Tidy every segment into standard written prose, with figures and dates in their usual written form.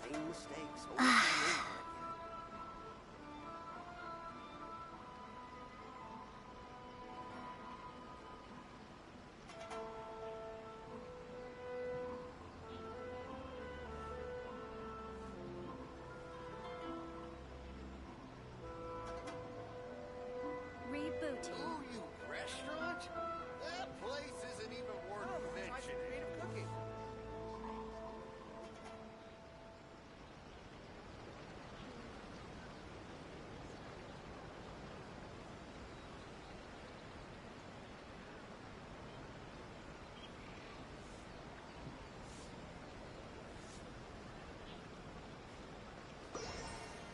same mistakes over and over again. Rebooting. Ooh, you restaurant? That place isn't even worth mentioning. Creative cooking.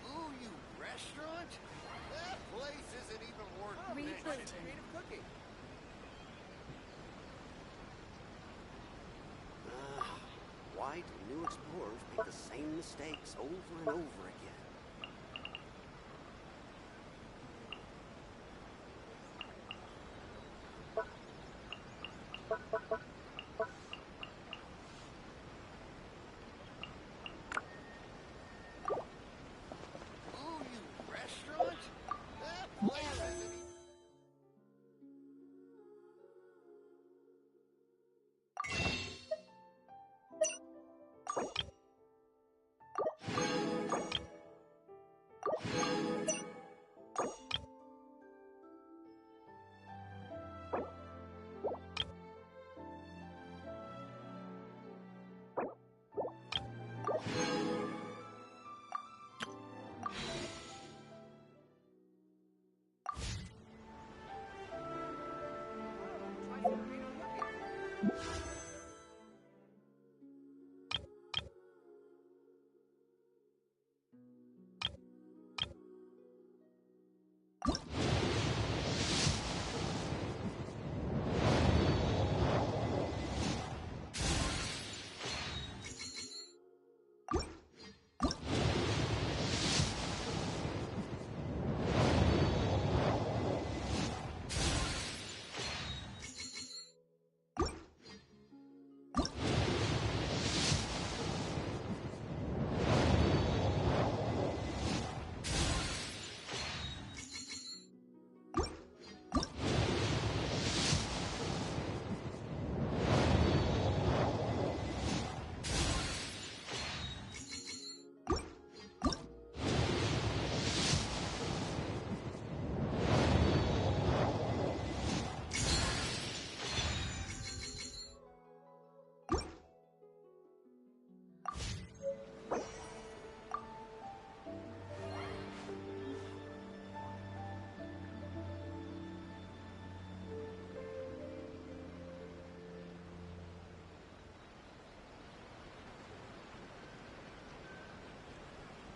Ooh, you restaurant? That place isn't even worth mentioning. Creative cooking. Why do new explorers make the same mistakes over and over again? Ooh, you restaurant? That place isn't even...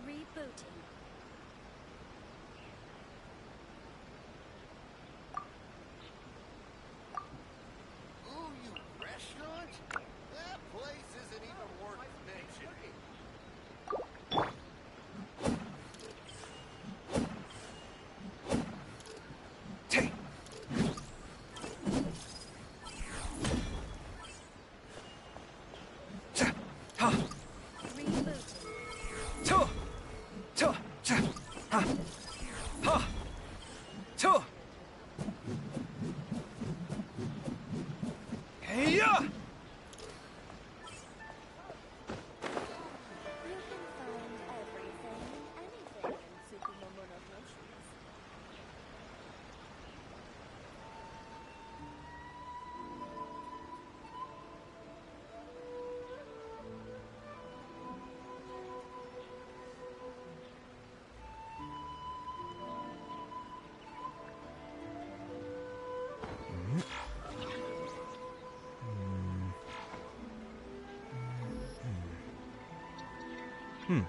Rebooting. Ooh, you restaurant? That place isn't even worth mentioning. You can find everything and anything in Tsukumomono groceries. Hmm. You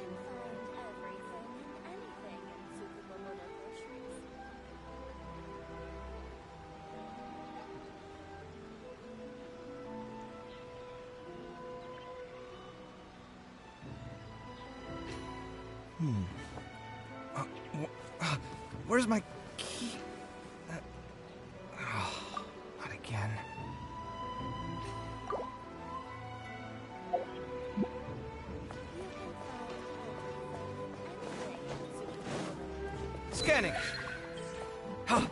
can find everything and anything in Tsukumomono groceries. Where's my key? Oh, not again. Scanning. Huh.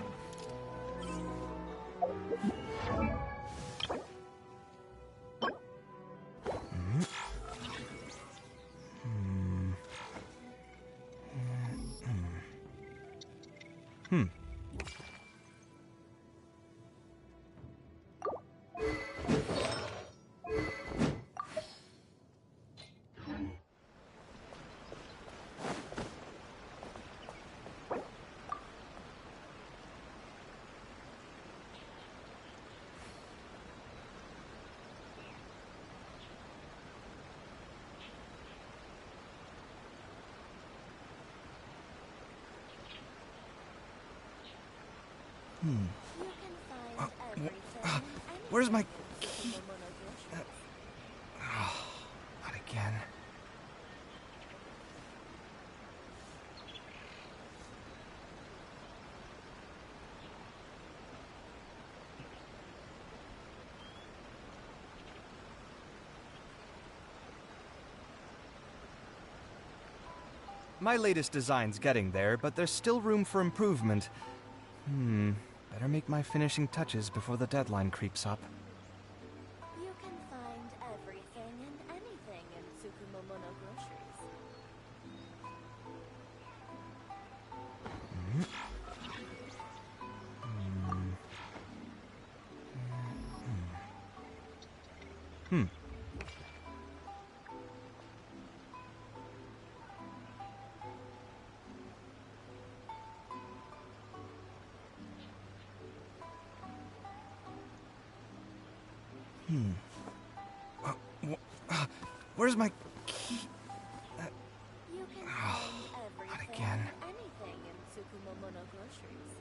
You can find everything and Where's my anything in key? Tsukumomono groceries. Not again. My latest design's getting there, but there's still room for improvement. Better make my finishing touches before the deadline creeps up. You can find everything and anything in Tsukumomono groceries. Where's my key? You can find everything again. and anything in Tsukumomono groceries.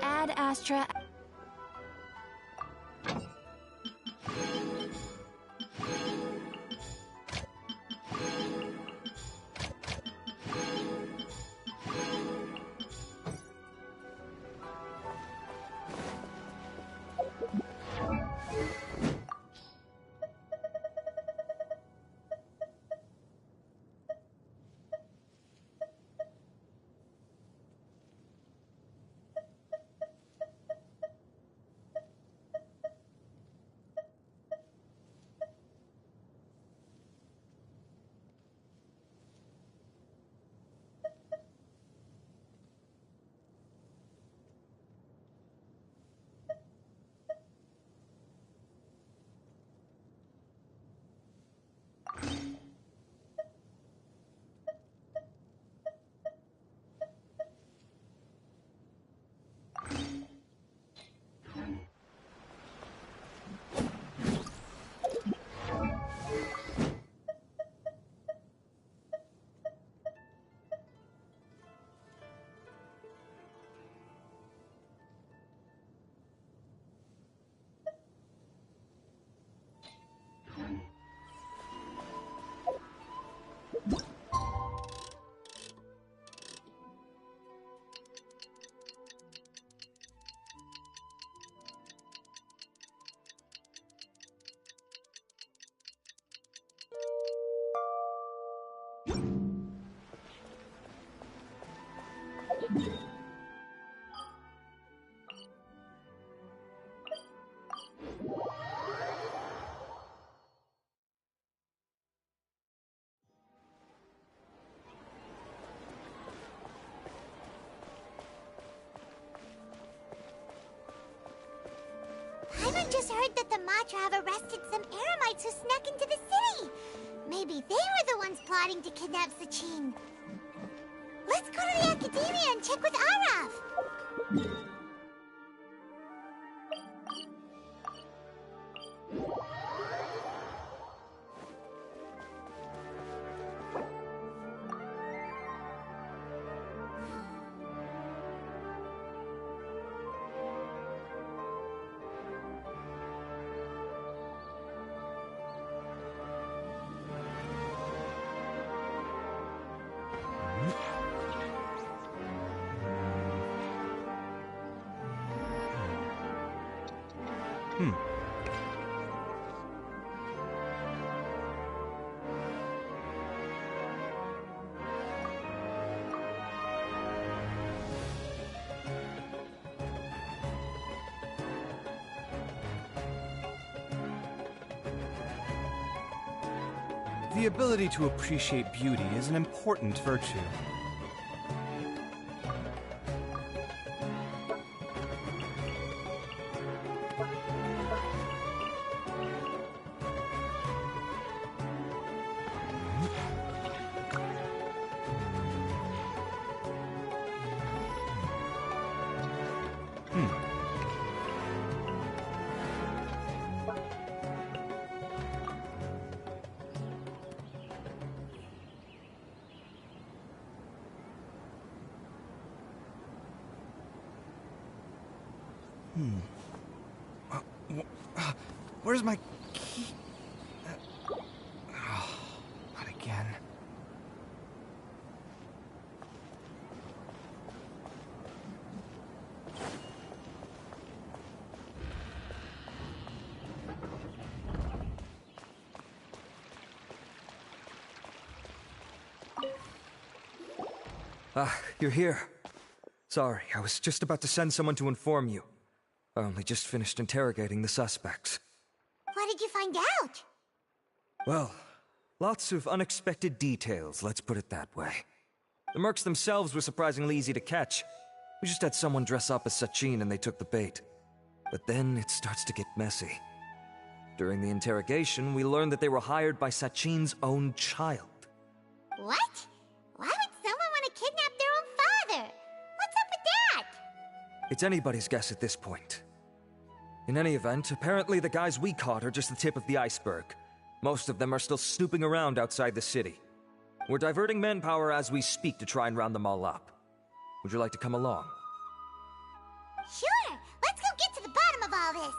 Ad Astra. I just heard that the Matra have arrested some Eremites who snuck into the city. Maybe they were the ones plotting to kidnap Sachin. Let's go to the Academia and check with Araf. The ability to appreciate beauty is an important virtue. Where's my key? Not again. You're here. Sorry, I was just about to send someone to inform you. I only just finished interrogating the suspects. What did you find out? Well, lots of unexpected details, let's put it that way. The mercs themselves were surprisingly easy to catch. We just had someone dress up as Sachin and they took the bait. But then it starts to get messy. During the interrogation, we learned that they were hired by Sachin's own child. What? Why would someone want to kidnap their own father? What's up with that? It's anybody's guess at this point. In any event, apparently the guys we caught are just the tip of the iceberg. Most of them are still snooping around outside the city. We're diverting manpower as we speak to try and round them all up. Would you like to come along? Sure, let's go get to the bottom of all this.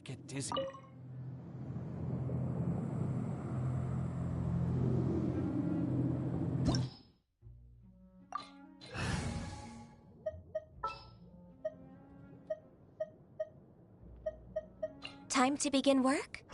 get dizzy. Time to begin work?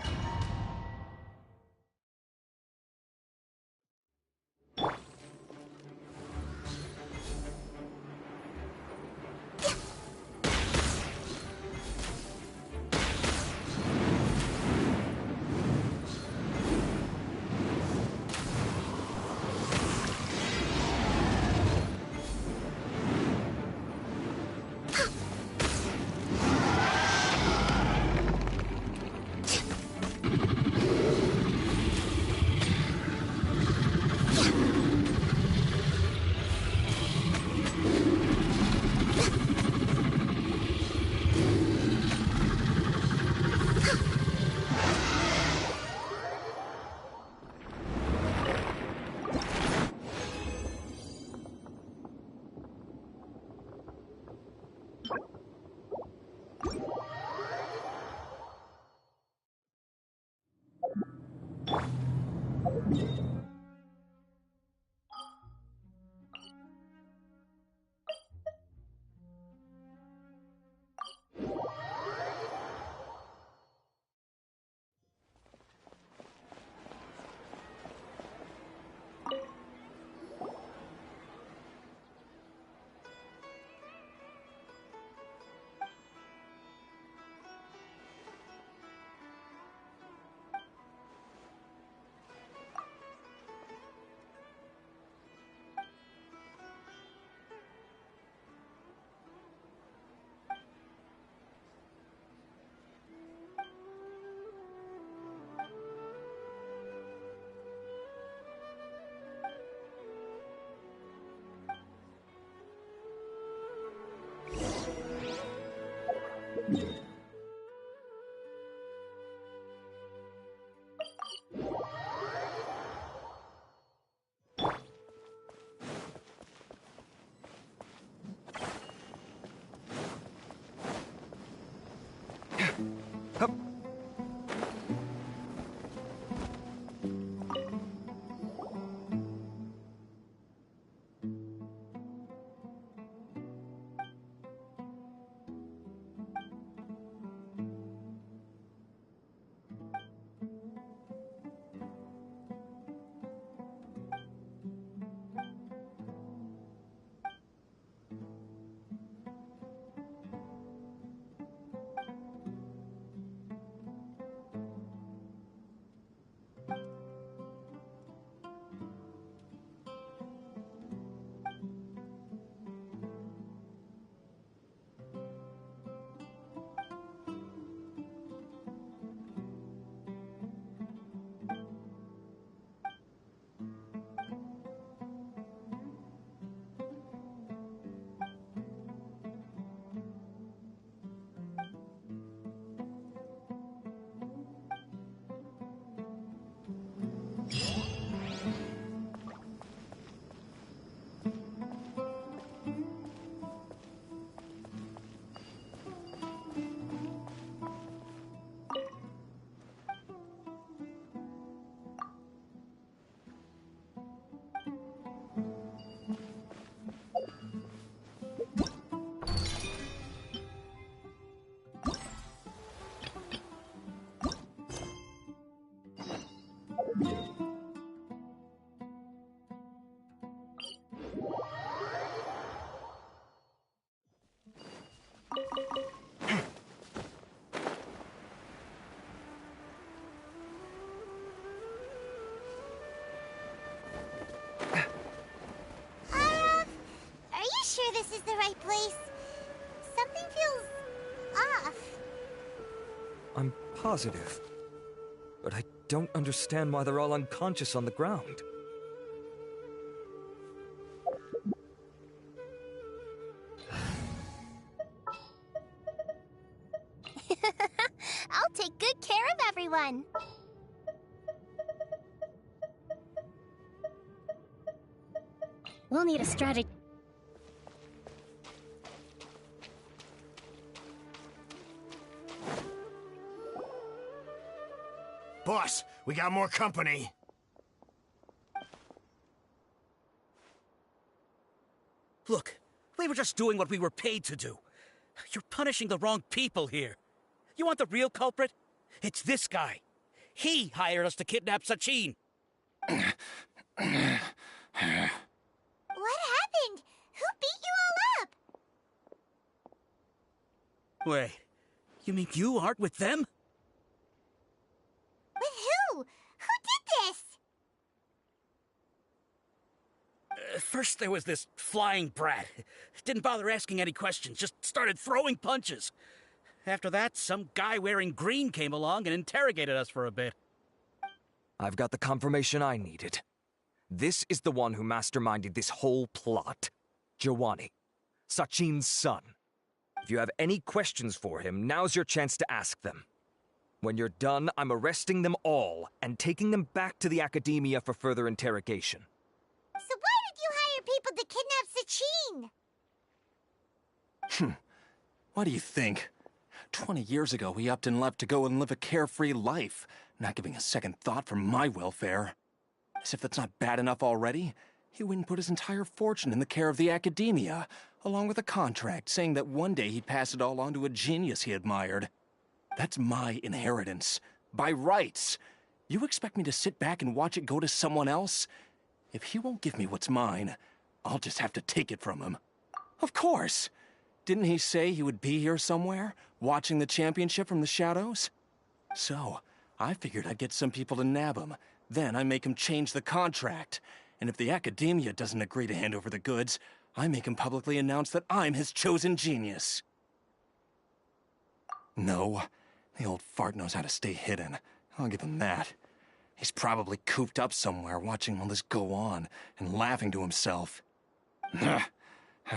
Hup. Are you sure this is the right place? Something feels off. I'm positive. But I don't understand why they're all unconscious on the ground. I'll take good care of everyone. We'll need a strategy. Boss, we got more company. Look, we were just doing what we were paid to do. You're punishing the wrong people here. You want the real culprit? It's this guy. He hired us to kidnap Sachin. What happened? Who beat you all up? Wait, you mean you aren't with them? With who? Who did this? First there was this flying brat. Didn't bother asking any questions, just started throwing punches. After that, some guy wearing green came along and interrogated us for a bit. I've got the confirmation I needed. This is the one who masterminded this whole plot. Jawani, Sachin's son. If you have any questions for him, now's your chance to ask them. When you're done, I'm arresting them all and taking them back to the academia for further interrogation. So why did you hire people to kidnap Sachin? What do you think? 20 years ago, he upped and left to go and live a carefree life, not giving a second thought for my welfare. As if that's not bad enough already, he went and put his entire fortune in the care of the academia, along with a contract saying that one day he'd pass it all on to a genius he admired. That's my inheritance, by rights. You expect me to sit back and watch it go to someone else? If he won't give me what's mine, I'll just have to take it from him. Of course! Didn't he say he would be here somewhere, watching the championship from the shadows? So, I figured I'd get some people to nab him. Then I make him change the contract. And if the academia doesn't agree to hand over the goods, I make him publicly announce that I'm his chosen genius. No, the old fart knows how to stay hidden. I'll give him that. He's probably cooped up somewhere watching all this go on and laughing to himself. I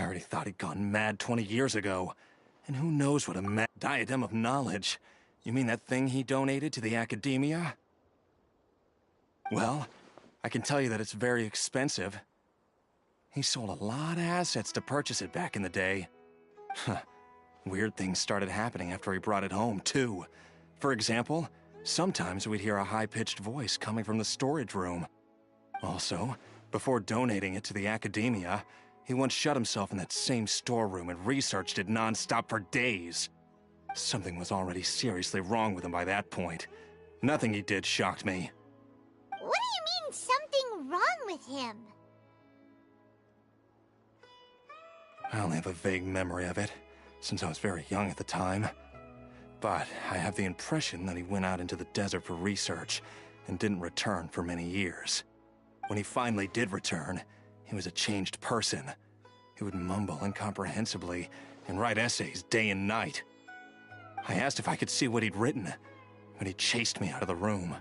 already thought he'd gone mad 20 years ago. And who knows what a mad diadem of knowledge. You mean that thing he donated to the academia? Well, I can tell you that it's very expensive. He sold a lot of assets to purchase it back in the day. Weird things started happening after he brought it home, too. For example, sometimes we'd hear a high-pitched voice coming from the storage room. Also, before donating it to the academia, he once shut himself in that same storeroom and researched it non-stop for days. Something was already seriously wrong with him by that point. Nothing he did shocked me. What do you mean, something wrong with him? I only have a vague memory of it, since I was very young at the time. But I have the impression that he went out into the desert for research and didn't return for many years. When he finally did return, he was a changed person. He would mumble incomprehensibly and write essays day and night. I asked if I could see what he'd written, but he chased me out of the room.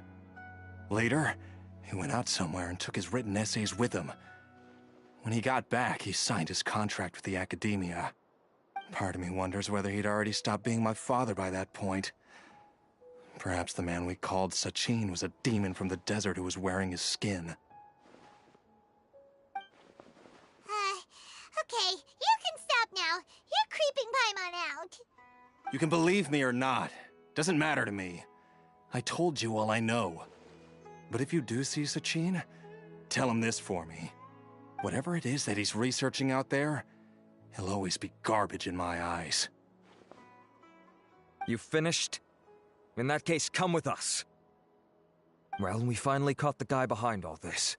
Later, he went out somewhere and took his written essays with him. When he got back, he signed his contract with the academia. Part of me wonders whether he'd already stopped being my father by that point. Perhaps the man we called Sachin was a demon from the desert who was wearing his skin. Okay, you can stop now. You're creeping Paimon out. You can believe me or not. Doesn't matter to me. I told you all I know. But if you do see Sachin, tell him this for me. Whatever it is that he's researching out there, he'll always be garbage in my eyes. You finished? In that case, come with us. Well, we finally caught the guy behind all this.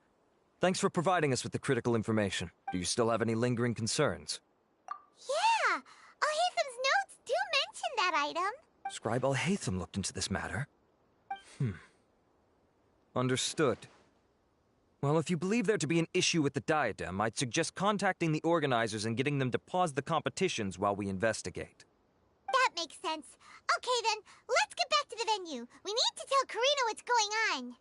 Thanks for providing us with the critical information. Do you still have any lingering concerns? Yeah, Al-Haytham's notes do mention that item. Scribe Al-Haytham looked into this matter. Understood. Well, if you believe there to be an issue with the diadem, I'd suggest contacting the organizers and getting them to pause the competitions while we investigate. That makes sense. Okay then, let's get back to the venue. We need to tell Karina what's going on.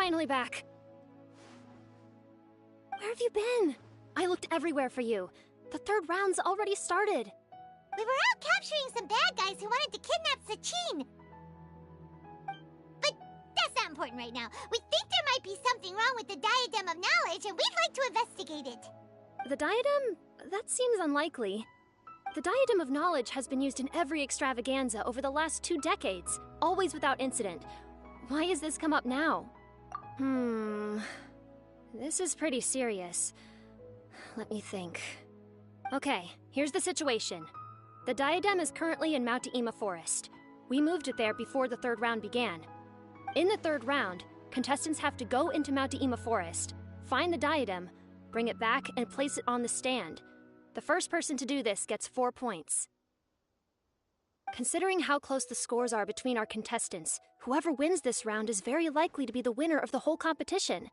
finally back. Where have you been? I looked everywhere for you. The third round's already started. We were out capturing some bad guys who wanted to kidnap Sachin. But that's not important right now. We think there might be something wrong with the Diadem of Knowledge, and we'd like to investigate it. The diadem? That seems unlikely. The Diadem of Knowledge has been used in every extravaganza over the last 2 decades, always without incident. Why has this come up now? This is pretty serious. Let me think. Okay, here's the situation. The diadem is currently in Mount Ima Forest. We moved it there before the third round began. In the third round, contestants have to go into Mount Ima Forest, find the diadem, bring it back, and place it on the stand. The first person to do this gets 4 points. Considering how close the scores are between our contestants, whoever wins this round is very likely to be the winner of the whole competition.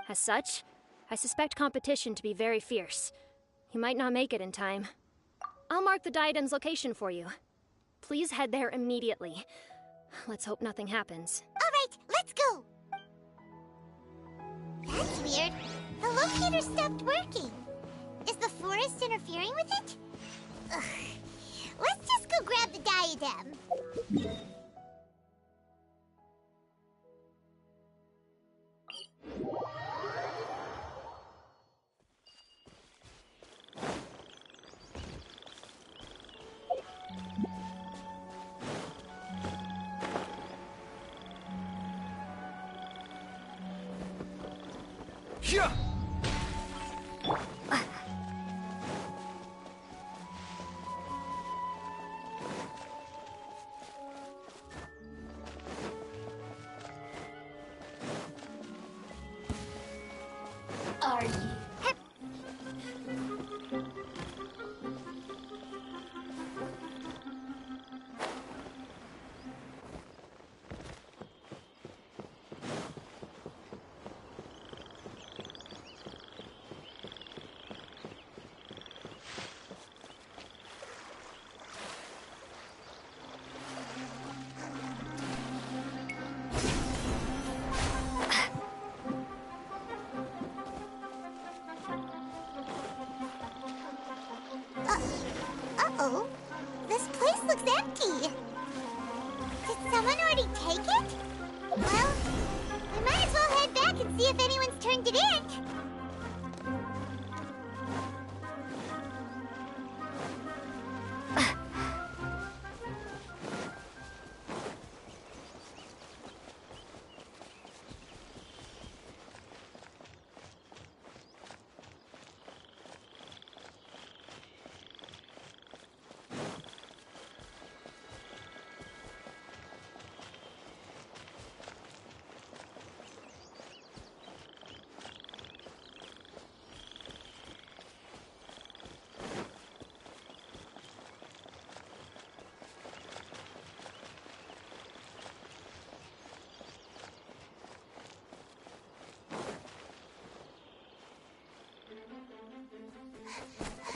As such, I suspect competition to be very fierce. You might not make it in time. I'll mark the diadem's location for you. Please head there immediately. Let's hope nothing happens. All right, let's go. That's weird. The locator stopped working. Is the forest interfering with it? Ugh. Let's just go grab the diadem. Yeah. Are you? Uh-oh. This place looks empty. Did someone already take it? Well, we might as well head back and see if anyone's turned it in.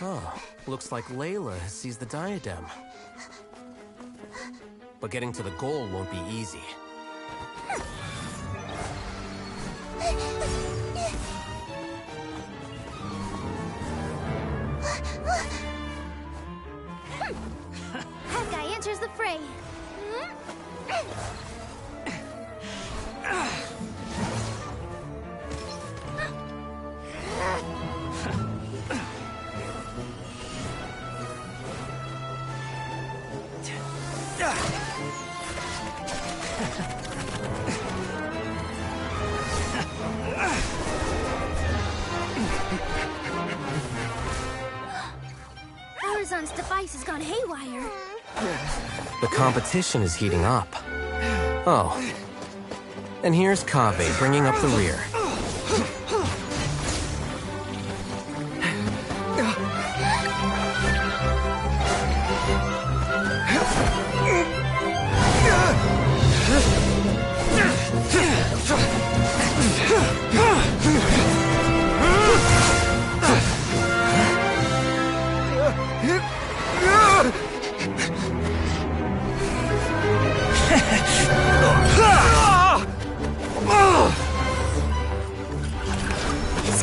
Oh, looks like Layla has seized the diadem. But getting to the goal won't be easy. That guy enters the fray. Horizon's device has gone haywire. The competition is heating up. Oh. And here's Kaveh bringing up the rear.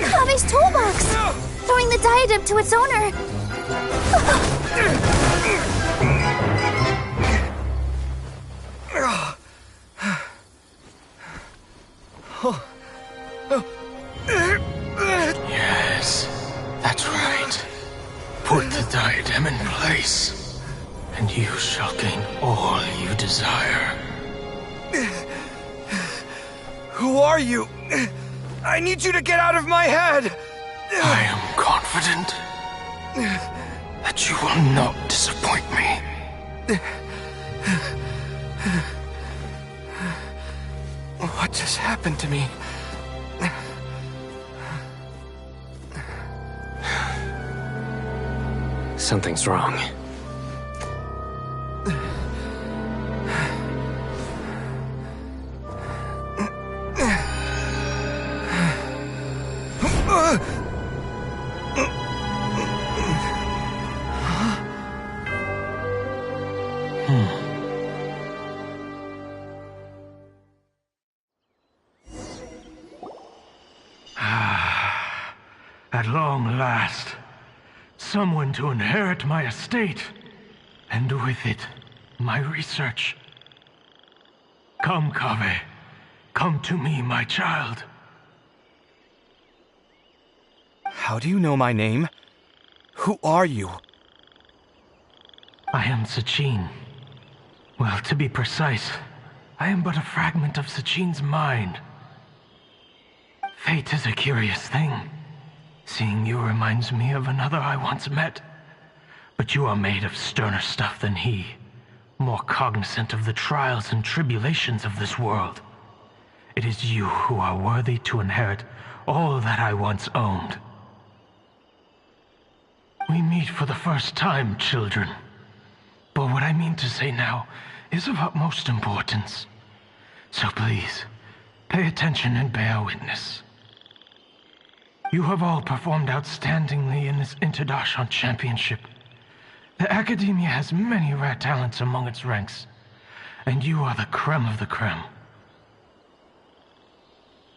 Kave's toolbox! Throwing the diadem to its owner! Yes, that's right. Put the diadem in place, and you shall gain all you desire. Who are you? I need you to get out of my head! I am confident that you will not disappoint me. What just happened to me? Something's wrong. At long last, someone to inherit my estate, and with it, my research. Come, Kaveh. Come to me, my child. How do you know my name? Who are you? I am Sachin. Well, to be precise, I am but a fragment of Sachin's mind. Fate is a curious thing. Seeing you reminds me of another I once met. But you are made of sterner stuff than he, more cognizant of the trials and tribulations of this world. It is you who are worthy to inherit all that I once owned. We meet for the first time, children. But what I mean to say now is of utmost importance. So please, pay attention and bear witness. You have all performed outstandingly in this Interdarshan Championship. The Academia has many rare talents among its ranks, and you are the creme of the creme.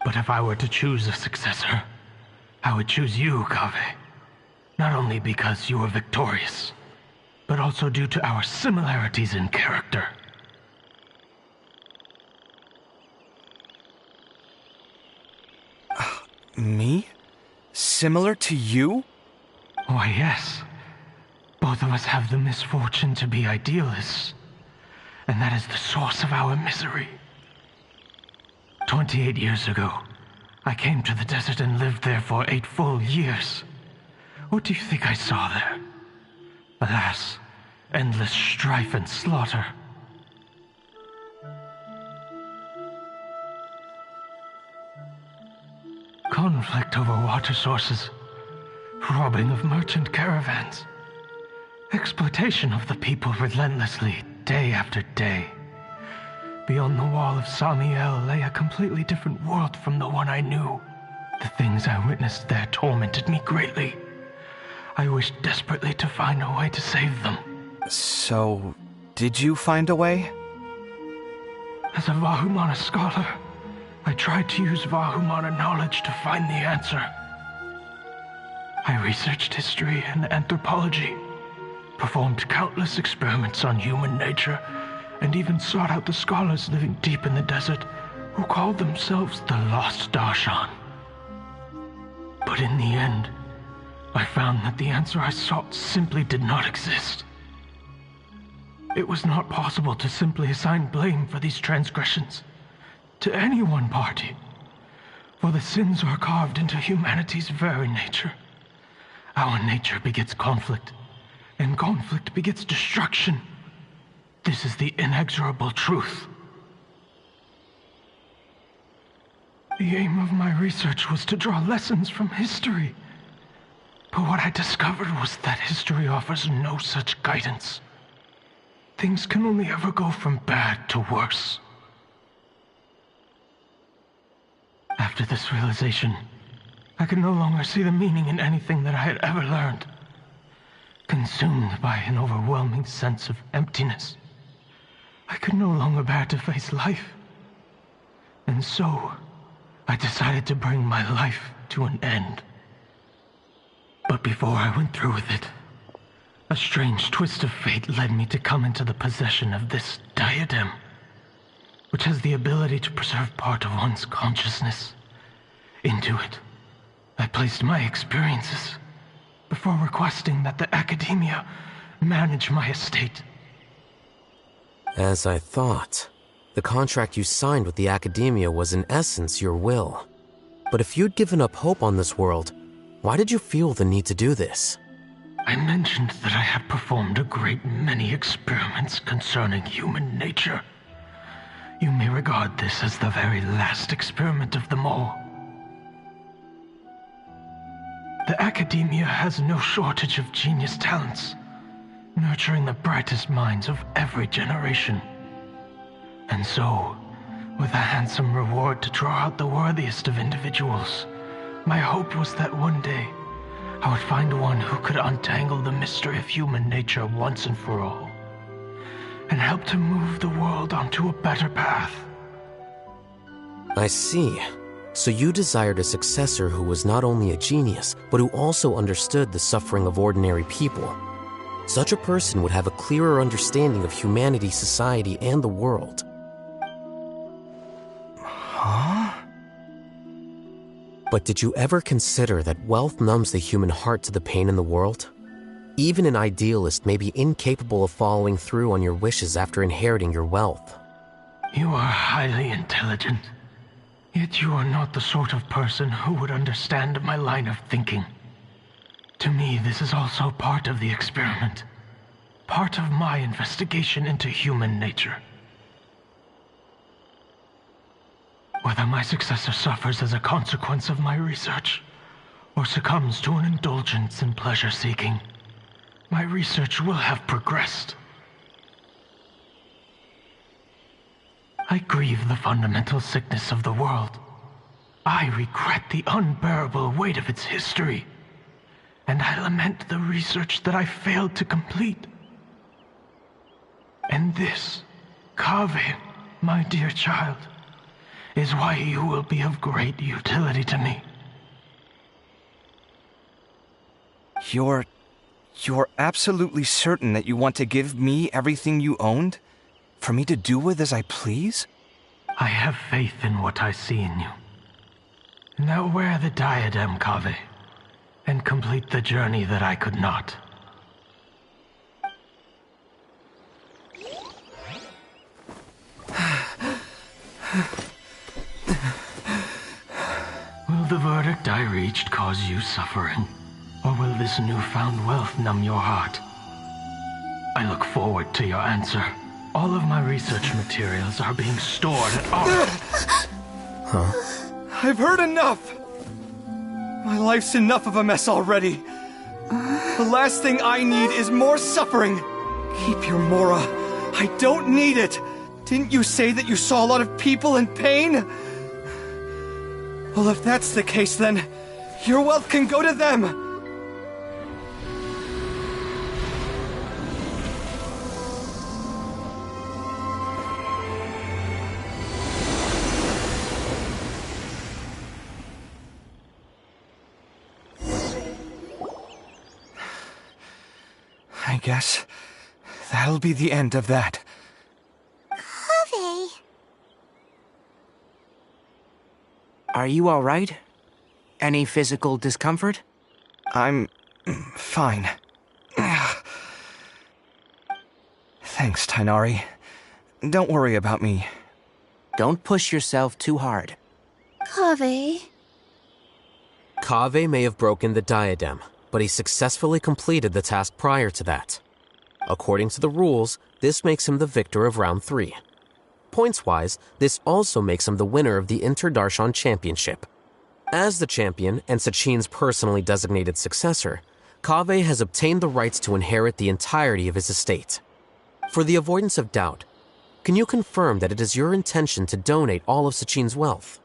But if I were to choose a successor, I would choose you, Kaveh. Not only because you were victorious, but also due to our similarities in character. Me? Similar to you? Why, yes. Both of us have the misfortune to be idealists, and that is the source of our misery. 28 years ago, I came to the desert and lived there for 8 full years. What do you think I saw there? Alas, endless strife and slaughter. Conflict over water sources, robbing of merchant caravans, exploitation of the people relentlessly, day after day. Beyond the wall of Samiel lay a completely different world from the one I knew. The things I witnessed there tormented me greatly. I wished desperately to find a way to save them. So, did you find a way? As a Vahumana scholar, I tried to use Vahumana knowledge to find the answer. I researched history and anthropology, performed countless experiments on human nature, and even sought out the scholars living deep in the desert who called themselves the Lost Darshan. But in the end, I found that the answer I sought simply did not exist. It was not possible to simply assign blame for these transgressions to any one party, for the sins are carved into humanity's very nature. Our nature begets conflict, and conflict begets destruction. This is the inexorable truth. The aim of my research was to draw lessons from history. But what I discovered was that history offers no such guidance. Things can only ever go from bad to worse. After this realization, I could no longer see the meaning in anything that I had ever learned. Consumed by an overwhelming sense of emptiness, I could no longer bear to face life. And so, I decided to bring my life to an end. But before I went through with it, a strange twist of fate led me to come into the possession of this diadem, which has the ability to preserve part of one's consciousness. Into it, I placed my experiences before requesting that the Academia manage my estate. As I thought, the contract you signed with the Academia was in essence your will. But if you'd given up hope on this world, why did you feel the need to do this? I mentioned that I had performed a great many experiments concerning human nature. You may regard this as the very last experiment of them all. The Academia has no shortage of genius talents, nurturing the brightest minds of every generation. And so, with a handsome reward to draw out the worthiest of individuals, my hope was that one day I would find one who could untangle the mystery of human nature once and for all, and help to move the world onto a better path. I see. So you desired a successor who was not only a genius, but who also understood the suffering of ordinary people. Such a person would have a clearer understanding of humanity, society, and the world. Huh? But did you ever consider that wealth numbs the human heart to the pain in the world? Even an idealist may be incapable of following through on your wishes after inheriting your wealth. You are highly intelligent, yet you are not the sort of person who would understand my line of thinking. To me, this is also part of the experiment, part of my investigation into human nature. Whether my successor suffers as a consequence of my research, or succumbs to an indulgence in pleasure-seeking, my research will have progressed. I grieve the fundamental sickness of the world. I regret the unbearable weight of its history. And I lament the research that I failed to complete. And this, Kaveh, my dear child, is why you will be of great utility to me. You're absolutely certain that you want to give me everything you owned? For me to do with as I please? I have faith in what I see in you. Now wear the diadem, Kaveh, and complete the journey that I could not. Will the verdict I reached cause you suffering? Or will this newfound wealth numb your heart? I look forward to your answer. All of my research materials are being stored at our... Huh? I've heard enough! My life's enough of a mess already. The last thing I need is more suffering. Keep your Mora. I don't need it. Didn't you say that you saw a lot of people in pain? Well, if that's the case, then your wealth can go to them. I guess that'll be the end of that. Kaveh. Are you all right? Any physical discomfort? I'm fine. Thanks, Tainari. Don't worry about me. Don't push yourself too hard. Kaveh. Kaveh may have broken the diadem, but he successfully completed the task prior to that. According to the rules, this makes him the victor of round 3. Points-wise, this also makes him the winner of the Inter-Darshan Championship. As the champion and Sachin's personally designated successor, Kaveh has obtained the rights to inherit the entirety of his estate. For the avoidance of doubt, can you confirm that it is your intention to donate all of Sachin's wealth?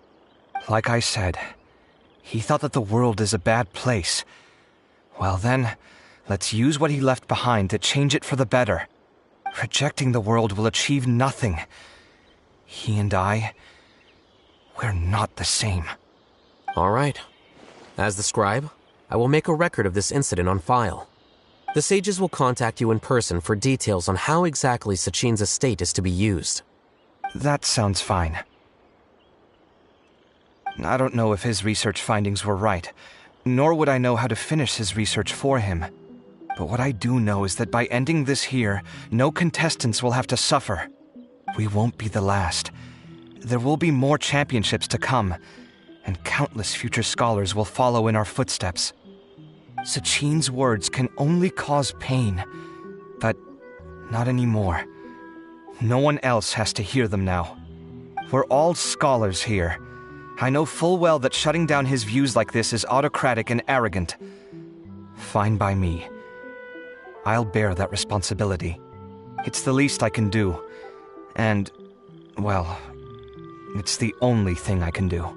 Like I said, he thought that the world is a bad place. Well then, let's use what he left behind to change it for the better. Rejecting the world will achieve nothing. He and I, We're not the same. All right. As the scribe, I will make a record of this incident on file. The sages will contact you in person for details on how exactly Sachin's estate is to be used. That sounds fine. I don't know if his research findings were right, nor would I know how to finish his research for him. But what I do know is that by ending this here, no contestants will have to suffer. We won't be the last. There will be more championships to come, and countless future scholars will follow in our footsteps. Sachin's words can only cause pain, but not anymore. No one else has to hear them now. We're all scholars here. I know full well that shutting down his views like this is autocratic and arrogant. Fine by me. I'll bear that responsibility. It's the least I can do. And, well, it's the only thing I can do.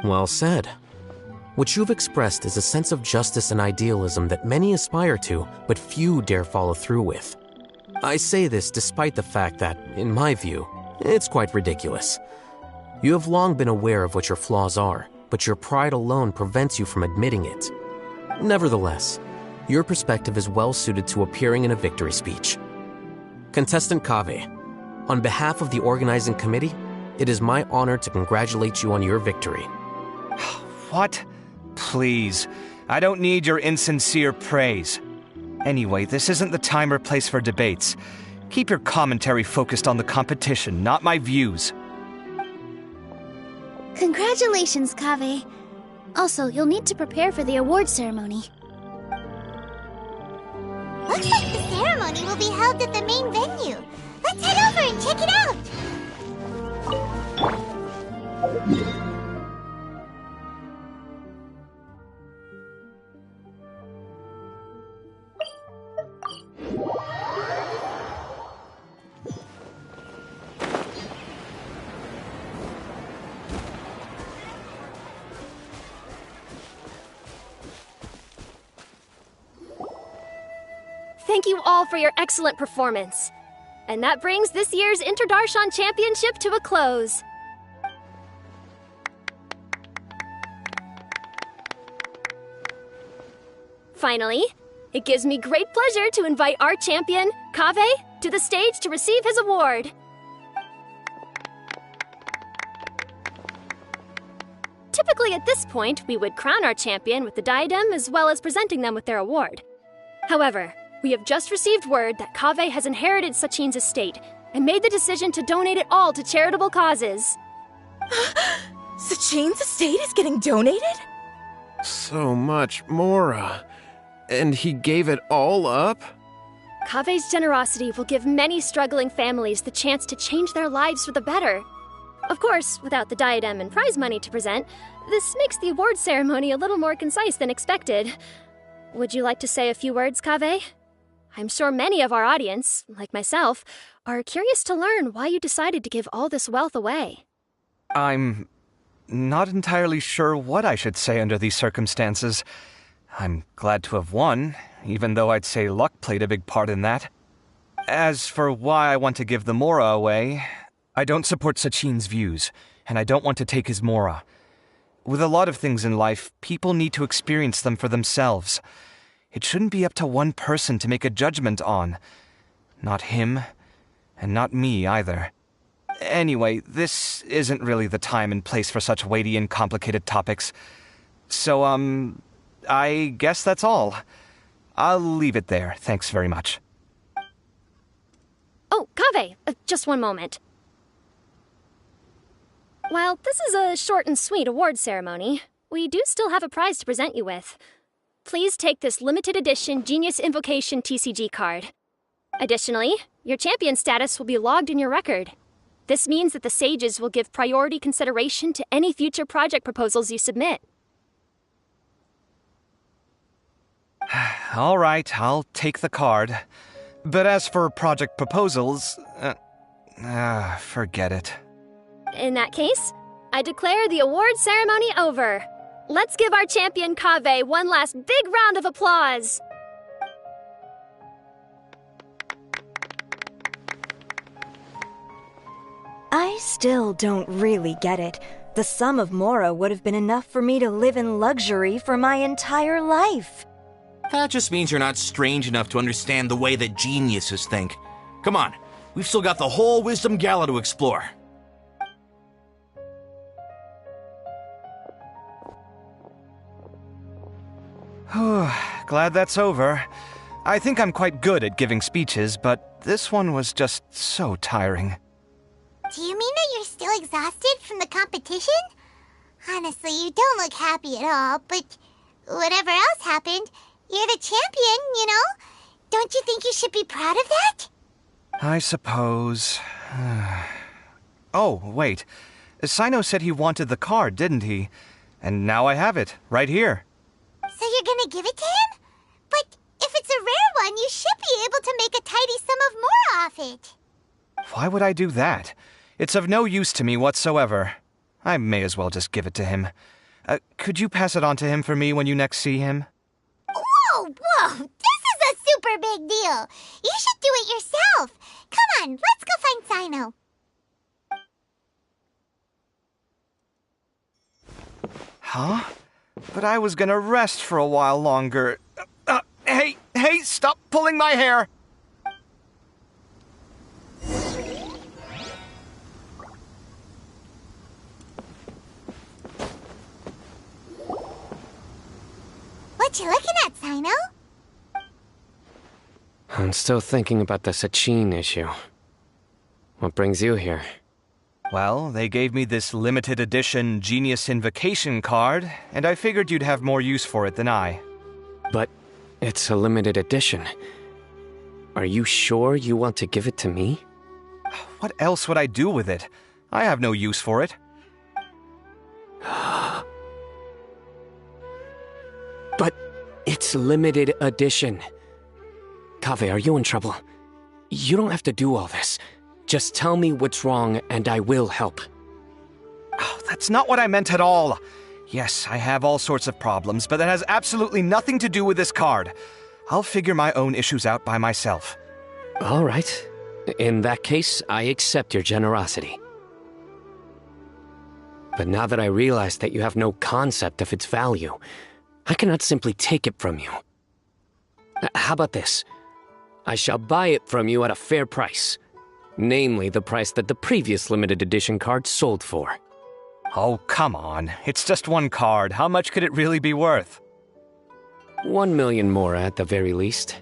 Well said. What you've expressed is a sense of justice and idealism that many aspire to, but few dare follow through with. I say this despite the fact that, in my view, it's quite ridiculous. You have long been aware of what your flaws are, but your pride alone prevents you from admitting it. Nevertheless, your perspective is well suited to appearing in a victory speech. Contestant Kaveh, on behalf of the organizing committee, it is my honor to congratulate you on your victory. What? Please. I don't need your insincere praise. Anyway, this isn't the time or place for debates. Keep your commentary focused on the competition, not my views. Congratulations, Kaveh. Also, you'll need to prepare for the award ceremony. Looks like the ceremony will be held at the main venue. Let's head over and check it out! Thank you all for your excellent performance. And that brings this year's Interdarshan Championship to a close. Finally, it gives me great pleasure to invite our champion, Kaveh, to the stage to receive his award. Typically at this point, we would crown our champion with the diadem as well as presenting them with their award. However, we have just received word that Kaveh has inherited Sachin's estate and made the decision to donate it all to charitable causes. Sachin's estate is getting donated? So much, Mora. And he gave it all up? Kaveh's generosity will give many struggling families the chance to change their lives for the better. Of course, without the diadem and prize money to present, this makes the award ceremony a little more concise than expected. Would you like to say a few words, Kaveh? I'm sure many of our audience, like myself, are curious to learn why you decided to give all this wealth away. I'm not entirely sure what I should say under these circumstances. I'm glad to have won, even though I'd say luck played a big part in that. As for why I want to give the Mora away, I don't support Sachin's views, and I don't want to take his Mora. With a lot of things in life, people need to experience them for themselves. It shouldn't be up to one person to make a judgment on. Not him, and not me either. Anyway, this isn't really the time and place for such weighty and complicated topics. So, I guess that's all. I'll leave it there. Thanks very much. Oh, Kaveh, just one moment. While this is a short and sweet award ceremony, we do still have a prize to present you with. Please take this limited edition Genius Invocation TCG card. Additionally, your champion status will be logged in your record. This means that the sages will give priority consideration to any future project proposals you submit. All right, I'll take the card. But as for project proposals, forget it. In that case, I declare the award ceremony over. Let's give our champion Kaveh one last big round of applause. I still don't really get it. The sum of Mora would have been enough for me to live in luxury for my entire life. That just means you're not strange enough to understand the way that geniuses think. Come on, we've still got the whole Wisdom Gala to explore. Glad that's over. I think I'm quite good at giving speeches, but this one was just so tiring. Do you mean that you're still exhausted from the competition? Honestly, you don't look happy at all, but whatever else happened, you're the champion, you know? Don't you think you should be proud of that? I suppose. Oh, wait. Sino said he wanted the card, didn't he? And now I have it, right here. So you're gonna give it to him? But if it's a rare one, you should be able to make a tidy sum of more off it. Why would I do that? It's of no use to me whatsoever. I may as well just give it to him. Could you pass it on to him for me when you next see him? Whoa! This is a super big deal. You should do it yourself. Come on, let's go find Sino. Huh? But I was gonna rest for a while longer. Hey, stop pulling my hair! What you looking at, Sino? I'm still thinking about the Sachin issue. What brings you here? Well, they gave me this limited edition Genius Invocation card, and I figured you'd have more use for it than I. But it's a limited edition. Are you sure you want to give it to me? What else would I do with it? I have no use for it. But it's limited edition. Kaveh, are you in trouble? You don't have to do all this. Just tell me what's wrong and I will help. Oh, that's not what I meant at all. Yes, I have all sorts of problems, but that has absolutely nothing to do with this card. I'll figure my own issues out by myself. All right. In that case, I accept your generosity. But now that I realize that you have no concept of its value, I cannot simply take it from you. How about this? I shall buy it from you at a fair price. Namely, the price that the previous limited edition card sold for. Oh, come on. It's just one card. How much could it really be worth? 1 million more at the very least.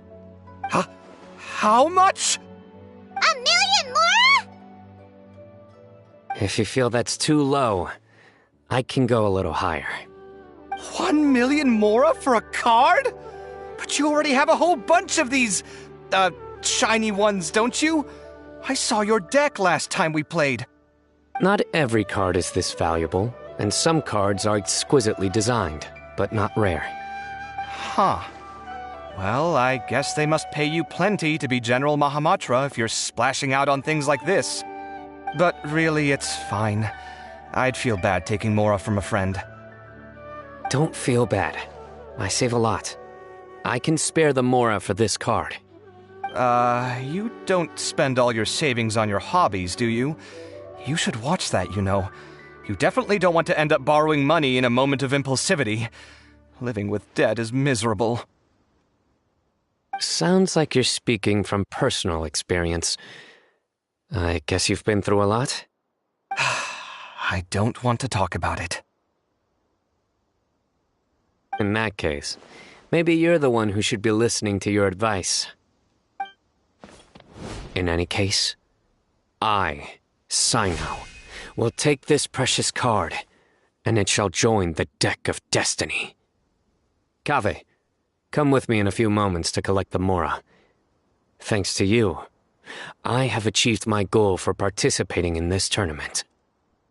How much? 1 million more? If you feel that's too low, I can go a little higher. 1 million mora for a card? But you already have a whole bunch of these, shiny ones, don't you? I saw your deck last time we played. Not every card is this valuable, and some cards are exquisitely designed, but not rare. Huh. Well, I guess they must pay you plenty to be General Mahamatra if you're splashing out on things like this. But really, it's fine. I'd feel bad taking mora from a friend. Don't feel bad. I save a lot. I can spare the mora for this card. You don't spend all your savings on your hobbies, do you? You should watch that, you know. You definitely don't want to end up borrowing money in a moment of impulsivity. Living with debt is miserable. Sounds like you're speaking from personal experience. I guess you've been through a lot? I don't want to talk about it. In that case, maybe you're the one who should be listening to your advice. In any case, I, Sino, will take this precious card, and it shall join the deck of destiny. Kaveh, come with me in a few moments to collect the mora. Thanks to you, I have achieved my goal for participating in this tournament.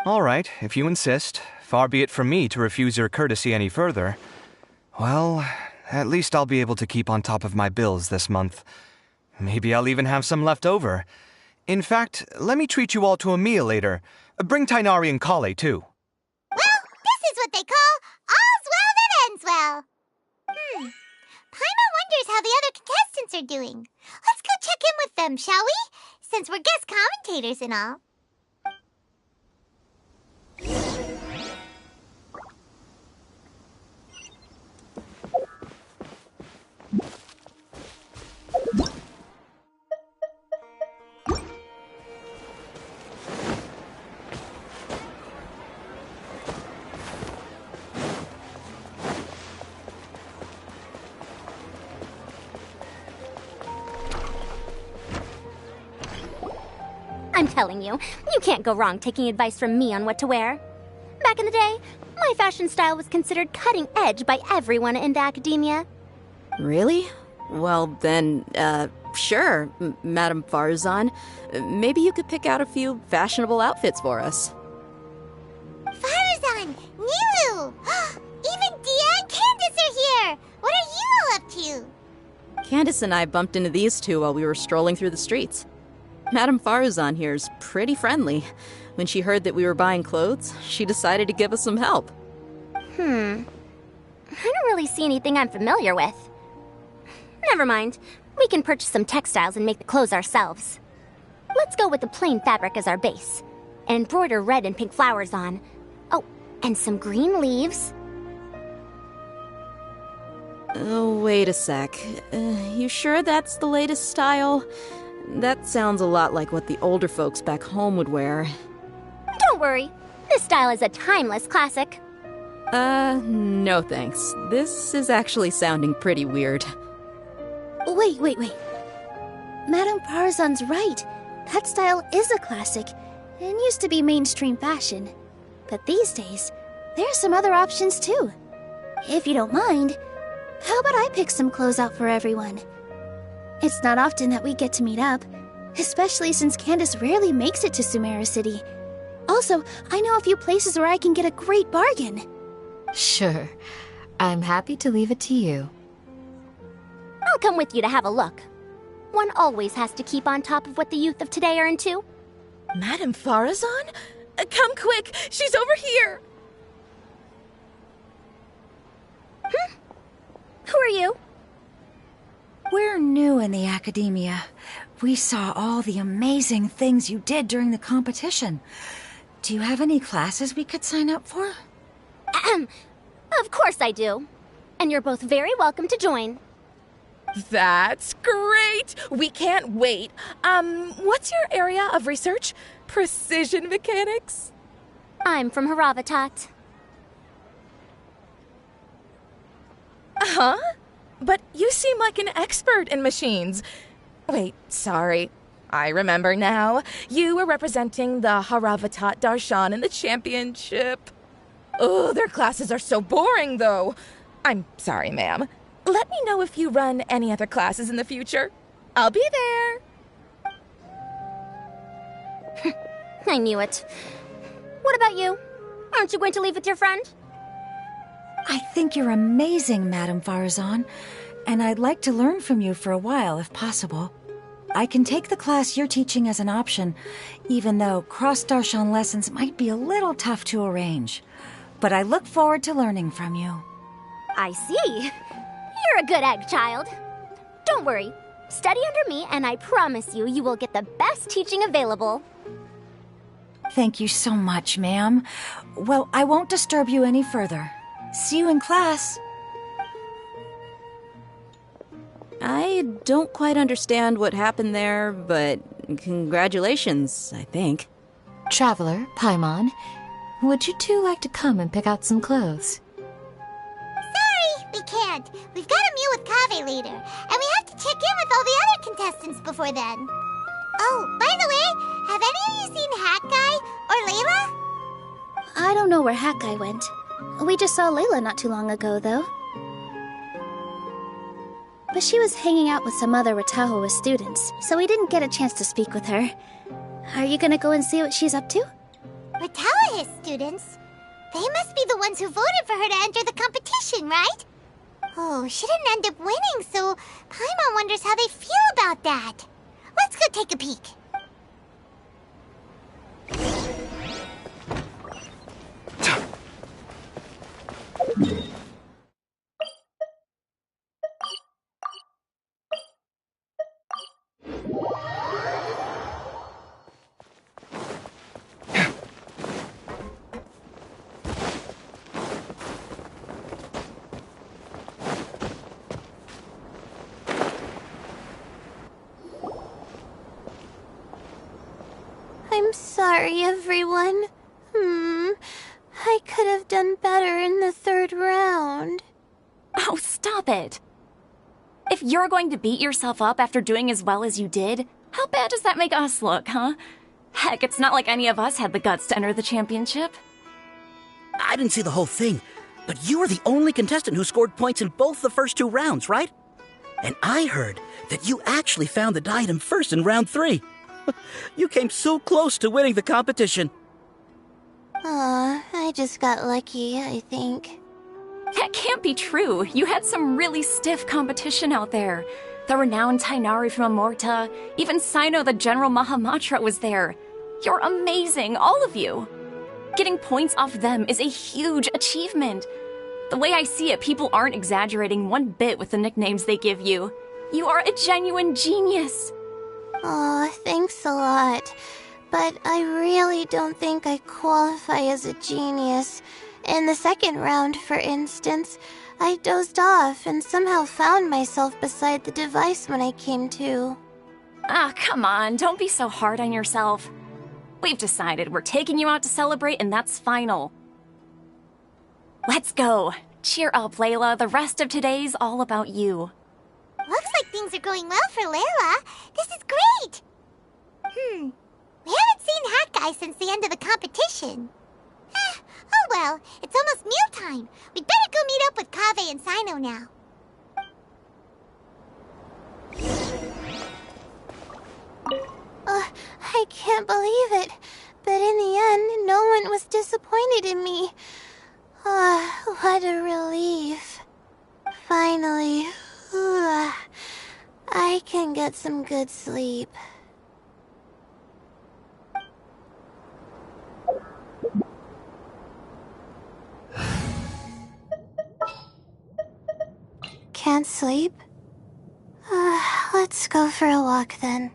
All right, if you insist. Far be it from me to refuse your courtesy any further. Well, at least I'll be able to keep on top of my bills this month. Maybe I'll even have some left over. In fact, let me treat you all to a meal later. Bring Tainari and Kale, too. Well, this is what they call all's well that ends well. Paimon wonders how the other contestants are doing. Let's go check in with them, shall we? Since we're guest commentators and all. telling you, you can't go wrong taking advice from me on what to wear. Back in the day, my fashion style was considered cutting edge by everyone in the academia. Really? Well, then, sure, Madame Farzan. Maybe you could pick out a few fashionable outfits for us. Farzan! Nilu! Even Dia and Candace are here! What are you all up to? Candace and I bumped into these two while we were strolling through the streets. Madame Farzan here's pretty friendly. When she heard that we were buying clothes, she decided to give us some help. I don't really see anything I'm familiar with. Never mind. We can purchase some textiles and make the clothes ourselves. Let's go with the plain fabric as our base. And embroider red and pink flowers on. Oh, and some green leaves. Oh, wait a sec. You sure that's the latest style? That sounds a lot like what the older folks back home would wear. Don't worry. This style is a timeless classic. No thanks. This is actually sounding pretty weird. Wait. Madame Farzan's right. That style is a classic, and used to be mainstream fashion. But these days, there's some other options too. If you don't mind, how about I pick some clothes out for everyone? It's not often that we get to meet up, especially since Candace rarely makes it to Sumeru City. Also, I know a few places where I can get a great bargain. Sure. I'm happy to leave it to you. I'll come with you to have a look. One always has to keep on top of what the youth of today are into. Madame Farazan? Come quick! She's over here! Who are you? We're new in the academia. We saw all the amazing things you did during the competition. Do you have any classes we could sign up for? Of course I do. And you're both very welcome to join. That's great! We can't wait. What's your area of research? Precision mechanics? I'm from Haravatat. Huh? But you seem like an expert in machines. Wait, sorry. I remember now. You were representing the Haravatat Darshan in the championship. Oh, their classes are so boring, though. I'm sorry, ma'am. Let me know if you run any other classes in the future. I'll be there. I knew it. What about you? Aren't you going to leave with your friend? I think you're amazing, Madame Farazan, and I'd like to learn from you for a while, if possible. I can take the class you're teaching as an option, even though cross-Darshan lessons might be a little tough to arrange. But I look forward to learning from you. I see. You're a good egg, child. Don't worry. Study under me, and I promise you, you will get the best teaching available. Thank you so much, ma'am. Well, I won't disturb you any further. See you in class. I don't quite understand what happened there, but congratulations, I think. Traveler, Paimon, would you two like to come and pick out some clothes? Sorry, we can't. We've got a meal with Kaveh later, and we have to check in with all the other contestants before then. Oh, by the way, have any of you seen Hat Guy or Layla? I don't know where Hat Guy went. We just saw Layla not too long ago, though. But she was hanging out with some other Ratahoa students, so we didn't get a chance to speak with her. Are you gonna go and see what she's up to? Ratahoa students? They must be the ones who voted for her to enter the competition, right? Oh, she didn't end up winning, so Paimon wonders how they feel about that. Let's go take a peek. I'm sorry, everyone. I could have done better in the third round. Oh, stop it. If you're going to beat yourself up after doing as well as you did, how bad does that make us look, huh? Heck, it's not like any of us had the guts to enter the championship. I didn't see the whole thing, but you were the only contestant who scored points in both the first 2 rounds, right? And I heard that you actually found the diadem first in round 3. You came so close to winning the competition. Aw, I just got lucky, I think. That can't be true. You had some really stiff competition out there. The renowned Tainari from Amorta, even Sino the General Mahamatra was there. You're amazing, all of you. Getting points off them is a huge achievement. The way I see it, people aren't exaggerating one bit with the nicknames they give you. You are a genuine genius. Aw, thanks a lot. But I really don't think I qualify as a genius. In the second round, for instance, I dozed off and somehow found myself beside the device when I came to. Ah, come on, don't be so hard on yourself. We've decided we're taking you out to celebrate, and that's final. Let's go. Cheer up, Layla. The rest of today's all about you. Looks like things are going well for Layla. This is great! We haven't seen Hat Guy since the end of the competition. Oh well, it's almost mealtime. We'd better go meet up with Kaveh and Sino now. I can't believe it. But in the end, no one was disappointed in me. What a relief. Finally, I can get some good sleep. Can't sleep? Let's go for a walk then.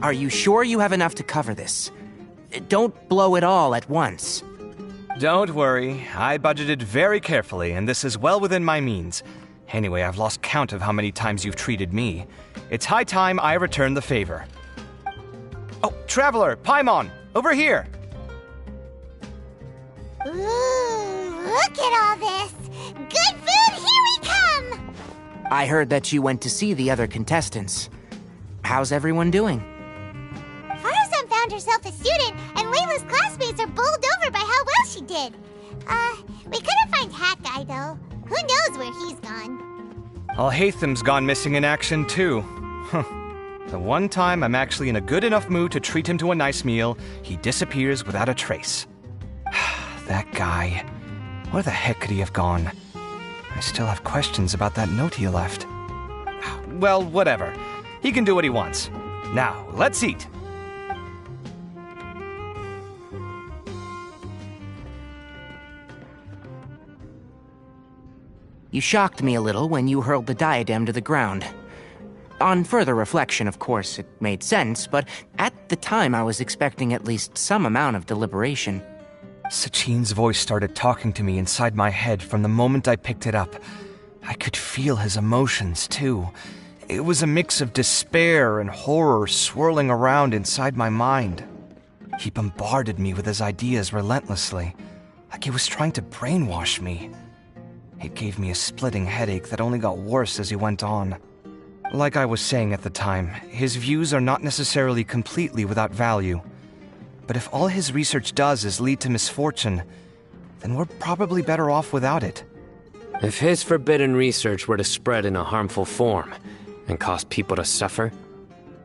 Are you sure you have enough to cover this? Don't blow it all at once. Don't worry, I budgeted very carefully, and this is well within my means. Anyway, I've lost count of how many times you've treated me. It's high time I return the favor. Oh, Traveler, Paimon, over here! Ooh, look at all this! Good food, here we come! I heard that you went to see the other contestants. How's everyone doing? Faruzan found herself a student, and Layla's classmates are bowled over by how well she did. We couldn't find Hat Guy, though. Who knows where he's gone? Al-Haytham's gone missing in action, too. The one time I'm actually in a good enough mood to treat him to a nice meal, he disappears without a trace. That guy. Where the heck could he have gone? I still have questions about that note he left. Well, whatever. He can do what he wants. Now, let's eat. You shocked me a little when you hurled the diadem to the ground. On further reflection, of course, it made sense, but at the time I was expecting at least some amount of deliberation. Sachin's voice started talking to me inside my head from the moment I picked it up. I could feel his emotions, too. It was a mix of despair and horror swirling around inside my mind. He bombarded me with his ideas relentlessly, like he was trying to brainwash me. It gave me a splitting headache that only got worse as he went on. Like I was saying at the time, his views are not necessarily completely without value. But if all his research does is lead to misfortune, then we're probably better off without it. If his forbidden research were to spread in a harmful form and cause people to suffer,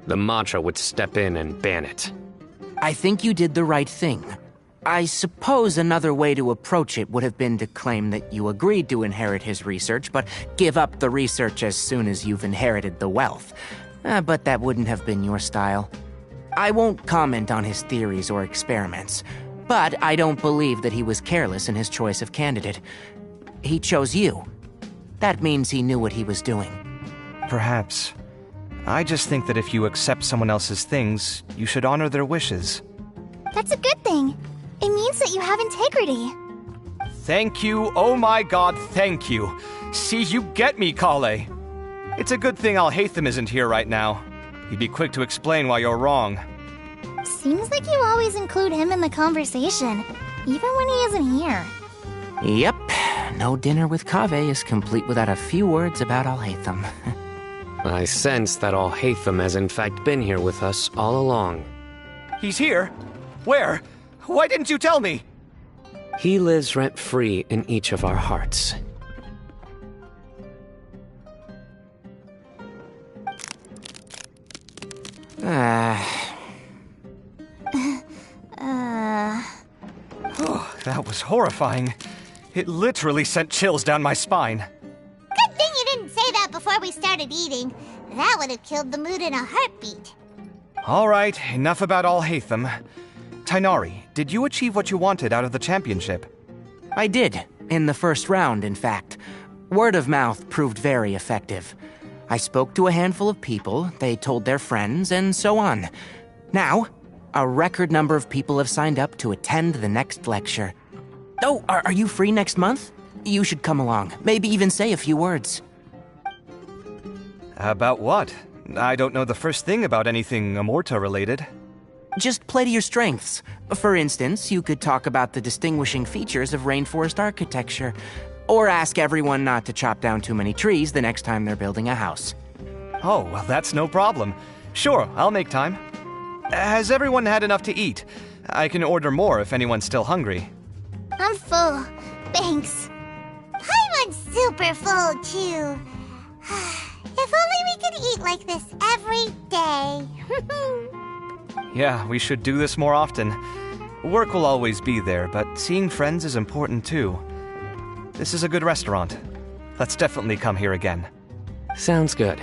the Matra would step in and ban it. I think you did the right thing. I suppose another way to approach it would have been to claim that you agreed to inherit his research, but give up the research as soon as you've inherited the wealth. But that wouldn't have been your style. I won't comment on his theories or experiments, but I don't believe that he was careless in his choice of candidate. He chose you. That means he knew what he was doing. Perhaps. I just think that if you accept someone else's things, you should honor their wishes. That's a good thing. It means that you have integrity. Thank you, oh my god, thank you. See, you get me, Kale. It's a good thing Alhaitham isn't here right now. He'd be quick to explain why you're wrong. Seems like you always include him in the conversation, even when he isn't here. Yep, no dinner with Kaveh is complete without a few words about Alhaitham. I sense that Alhaitham has in fact been here with us all along. He's here? Where? Why didn't you tell me? He lives rent-free in each of our hearts. Oh, that was horrifying. It literally sent chills down my spine. Good thing you didn't say that before we started eating. That would have killed the mood in a heartbeat. All right, enough about Alhaitham. Tainari, did you achieve what you wanted out of the championship? I did, in the first round, in fact. Word of mouth proved very effective. I spoke to a handful of people, they told their friends, and so on. Now, a record number of people have signed up to attend the next lecture. Oh, are you free next month? You should come along, maybe even say a few words. About what? I don't know the first thing about anything Amorta-related. Just play to your strengths. For instance, you could talk about the distinguishing features of rainforest architecture, or ask everyone not to chop down too many trees the next time they're building a house. Oh, well, that's no problem. Sure, I'll make time. Has everyone had enough to eat? I can order more if anyone's still hungry. I'm full. Thanks. I'm super full, too. If only we could eat like this every day. Yeah, we should do this more often. Work will always be there, but seeing friends is important, too. This is a good restaurant. Let's definitely come here again. Sounds good.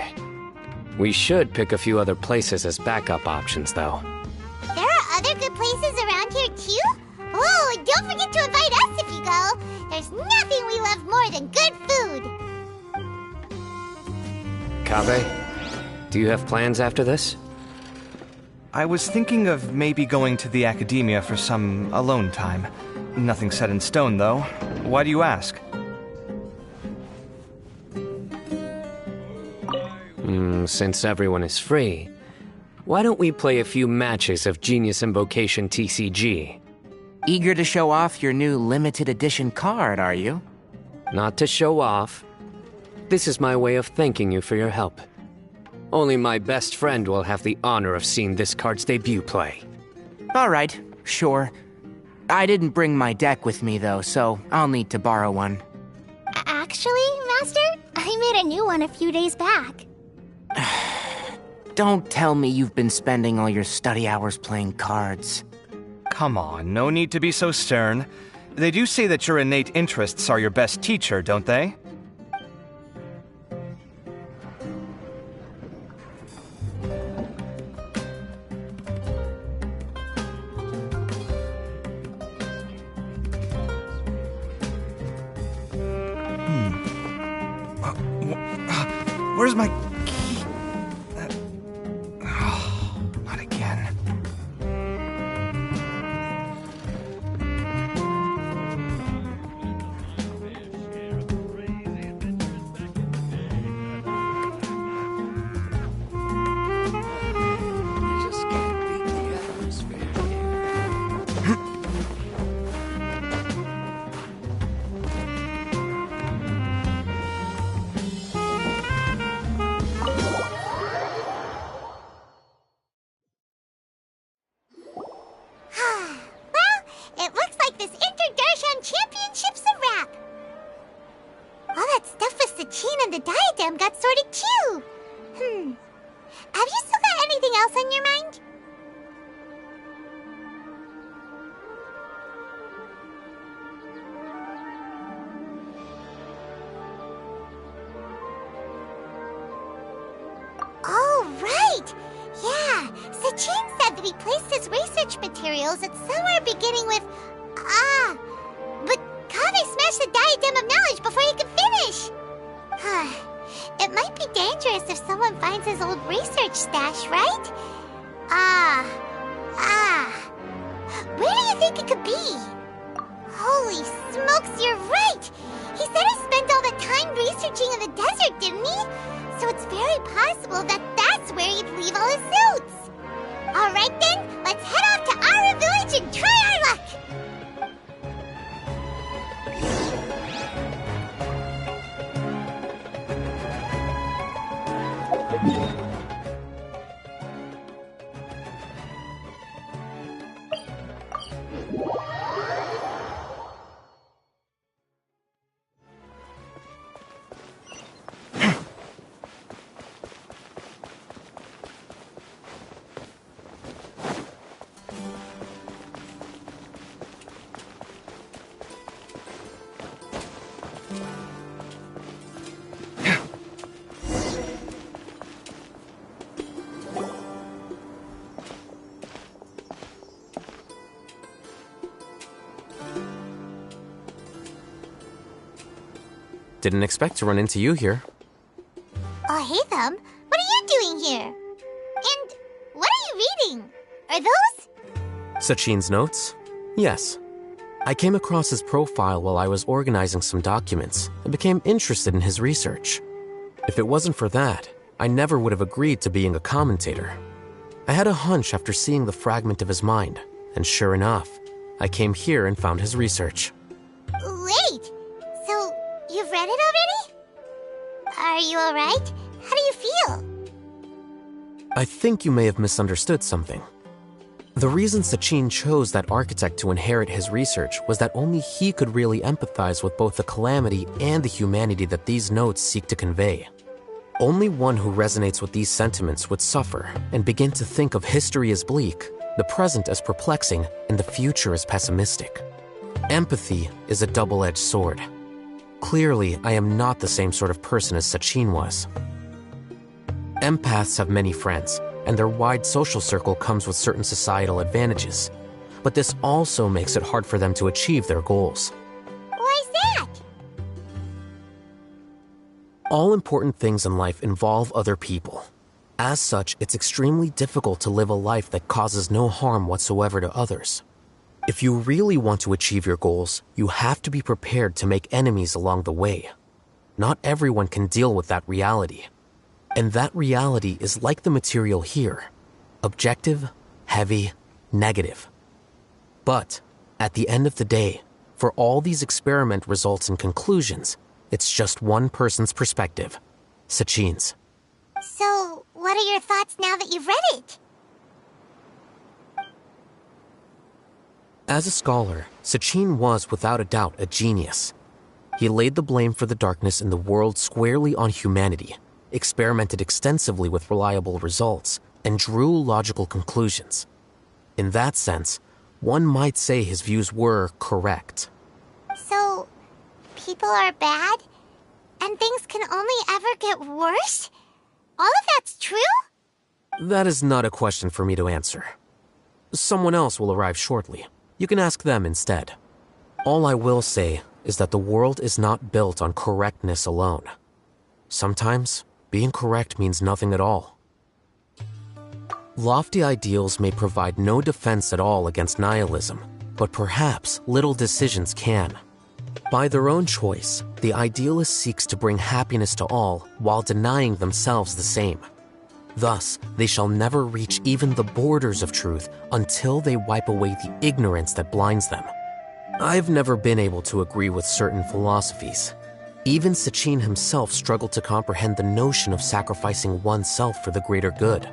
We should pick a few other places as backup options, though. There are other good places around here, too? Oh, and don't forget to invite us if you go. There's nothing we love more than good food. Kaveh, do you have plans after this? I was thinking of maybe going to the academia for some alone time. Nothing set in stone, though. Why do you ask? Since everyone is free, why don't we play a few matches of Genius Invocation TCG? Eager to show off your new limited edition card, are you? Not to show off. This is my way of thanking you for your help. Only my best friend will have the honor of seeing this card's debut play. All right, sure. I didn't bring my deck with me, though, so I'll need to borrow one. Actually, Master, I made a new one a few days back. Don't tell me you've been spending all your study hours playing cards. Come on, no need to be so stern. They do say that your innate interests are your best teacher, don't they? Where's my key? Not again. the diadem got sorted too. Have you still got anything else on your mind? Oh, right! Yeah, Sachin said that he placed his research materials at somewhere beginning with but Kaveh smashed the diadem of knowledge before he could finish! It might be dangerous if someone finds his old research stash, right? Where do you think it could be? Holy smokes, you're right! He said he spent all that time researching in the desert, didn't he? So it's very possible that that's where he'd leave all his suits. Alright then, let's head off to Ara Village and try our luck! Didn't expect to run into you here. Oh, hey, Thumb. What are you doing here? And what are you reading? Are those? Sachin's notes? Yes. I came across his profile while I was organizing some documents and became interested in his research. If it wasn't for that, I never would have agreed to being a commentator. I had a hunch after seeing the fragment of his mind, and sure enough, I came here and found his research. Wait! So, you've read it already? Are you alright? How do you feel? I think you may have misunderstood something. The reason Sachin chose that architect to inherit his research was that only he could really empathize with both the calamity and the humanity that these notes seek to convey. Only one who resonates with these sentiments would suffer and begin to think of history as bleak, the present as perplexing, and the future as pessimistic. Empathy is a double-edged sword. Clearly, I am not the same sort of person as Sachin was. Empaths have many friends, and their wide social circle comes with certain societal advantages. But this also makes it hard for them to achieve their goals. Why's that? All important things in life involve other people. As such, it's extremely difficult to live a life that causes no harm whatsoever to others. If you really want to achieve your goals, you have to be prepared to make enemies along the way. Not everyone can deal with that reality. And that reality is like the material here. Objective, heavy, negative. But, at the end of the day, for all these experiment results and conclusions, it's just one person's perspective. Sachin's. So, what are your thoughts now that you've read it? As a scholar, Sachin was without a doubt a genius. He laid the blame for the darkness in the world squarely on humanity, experimented extensively with reliable results, and drew logical conclusions. In that sense, one might say his views were correct. So, people are bad? And things can only ever get worse? All of that's true? That is not a question for me to answer. Someone else will arrive shortly. You can ask them instead. All I will say is that the world is not built on correctness alone. Sometimes, being correct means nothing at all. Lofty ideals may provide no defense at all against nihilism, but perhaps little decisions can. By their own choice, the idealist seeks to bring happiness to all while denying themselves the same. Thus, they shall never reach even the borders of truth until they wipe away the ignorance that blinds them. I've never been able to agree with certain philosophies. Even Sachin himself struggled to comprehend the notion of sacrificing oneself for the greater good.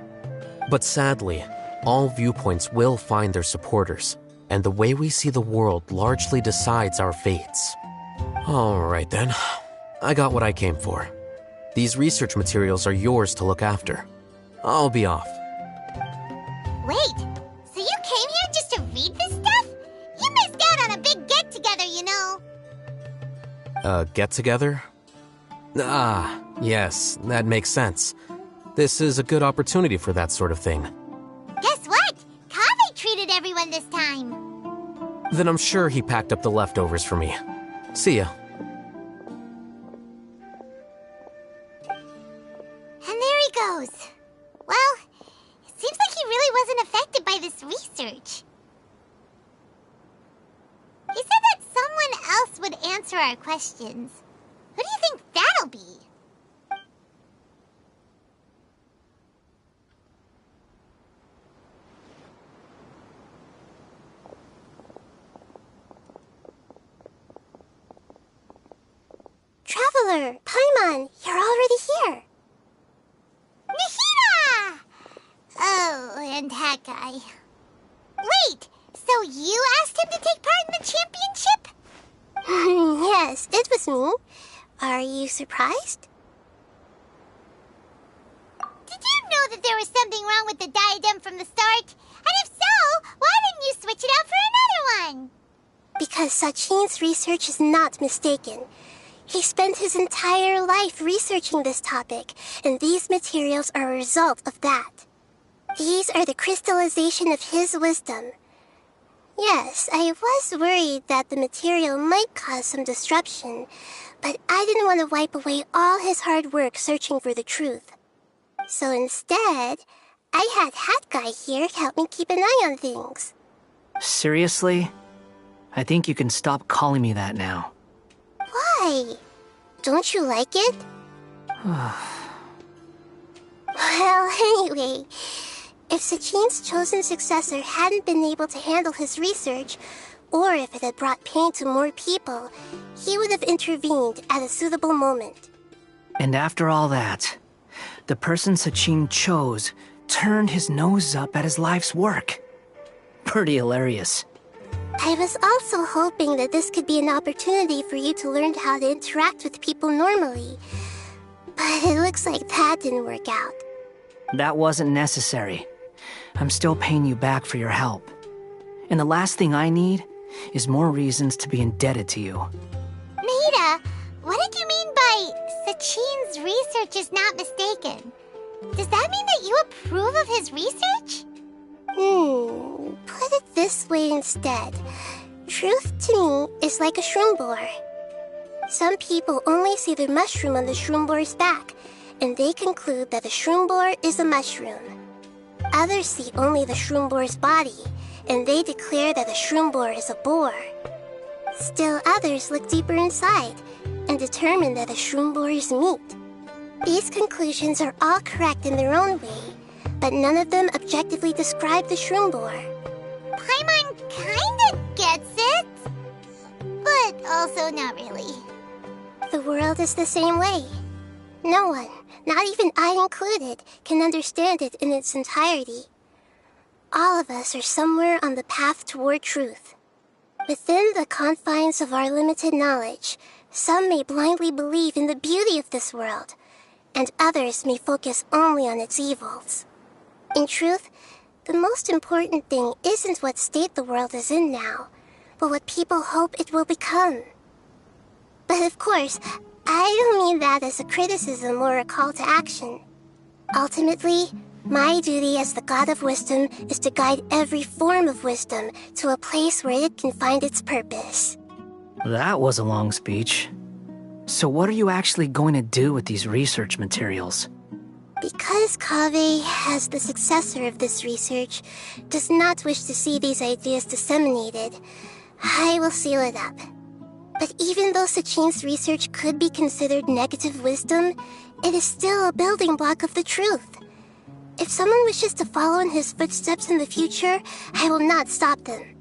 But sadly, all viewpoints will find their supporters, and the way we see the world largely decides our fates. All right then, I got what I came for. These research materials are yours to look after. I'll be off. Wait, so you came here just to read this stuff? You missed out on a big get-together, you know. Get-together? Ah, yes, that makes sense. This is a good opportunity for that sort of thing. Guess what? Kaveh treated everyone this time. Then I'm sure he packed up the leftovers for me. See ya. And there he goes. Well, it seems like he really wasn't affected by this research. He said that someone else would answer our questions. Who do you think that'll be? Traveler, Paimon, you're already here. Nahida! Oh, and that guy. Wait, so you asked him to take part in the championship? Yes, it was me. Are you surprised? Did you know that there was something wrong with the diadem from the start? And if so, why didn't you switch it out for another one? Because Sachin's research is not mistaken. He spent his entire life researching this topic, and these materials are a result of that. These are the crystallization of his wisdom. Yes, I was worried that the material might cause some disruption, but I didn't want to wipe away all his hard work searching for the truth. So instead, I had Hat Guy here help me keep an eye on things. Seriously? I think you can stop calling me that now. Why? Don't you like it? Well, anyway, if Sachin's chosen successor hadn't been able to handle his research, or if it had brought pain to more people, he would have intervened at a suitable moment. And after all that, the person Sachin chose turned his nose up at his life's work. Pretty hilarious. I was also hoping that this could be an opportunity for you to learn how to interact with people normally. But it looks like that didn't work out. That wasn't necessary. I'm still paying you back for your help. And the last thing I need is more reasons to be indebted to you. Nahida, what did you mean by Sachin's research is not mistaken? Does that mean that you approve of his research? Put it this way instead. Truth to me is like a shroom boar. Some people only see the mushroom on the shroom boar's back, and they conclude that the shroom boar is a mushroom. Others see only the shroom boar's body, and they declare that the shroom boar is a boar. Still others look deeper inside, and determine that the shroom boar is meat. These conclusions are all correct in their own way, but none of them objectively describe the shroom boar. Paimon kinda gets it, but also not really. The world is the same way. No one, not even I included, can understand it in its entirety. All of us are somewhere on the path toward truth. Within the confines of our limited knowledge, some may blindly believe in the beauty of this world, and others may focus only on its evils. In truth, the most important thing isn't what state the world is in now, but what people hope it will become. But of course, I don't mean that as a criticism or a call to action. Ultimately, my duty as the God of Wisdom is to guide every form of wisdom to a place where it can find its purpose. That was a long speech. So what are you actually going to do with these research materials? Because Kaveh, as the successor of this research, does not wish to see these ideas disseminated, I will seal it up. But even though Sachin's research could be considered negative wisdom, it is still a building block of the truth. If someone wishes to follow in his footsteps in the future, I will not stop them.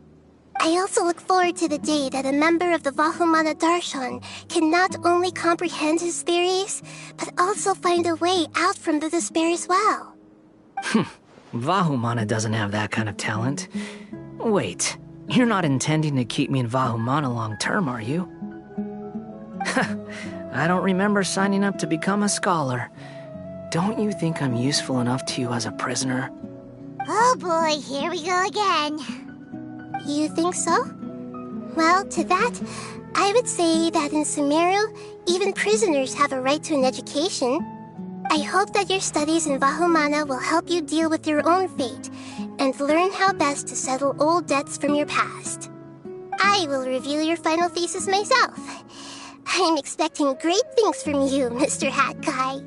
I also look forward to the day that a member of the Vahumana Darshan can not only comprehend his theories, but also find a way out from the despair as well. Vahumana doesn't have that kind of talent. Wait, you're not intending to keep me in Vahumana long term, are you? I don't remember signing up to become a scholar. Don't you think I'm useful enough to you as a prisoner? Oh boy, here we go again. You think so? Well, to that, I would say that in Sumeru, even prisoners have a right to an education. I hope that your studies in Vahumana will help you deal with your own fate and learn how best to settle old debts from your past. I will review your final thesis myself. I'm expecting great things from you, Mr. Hat Guy.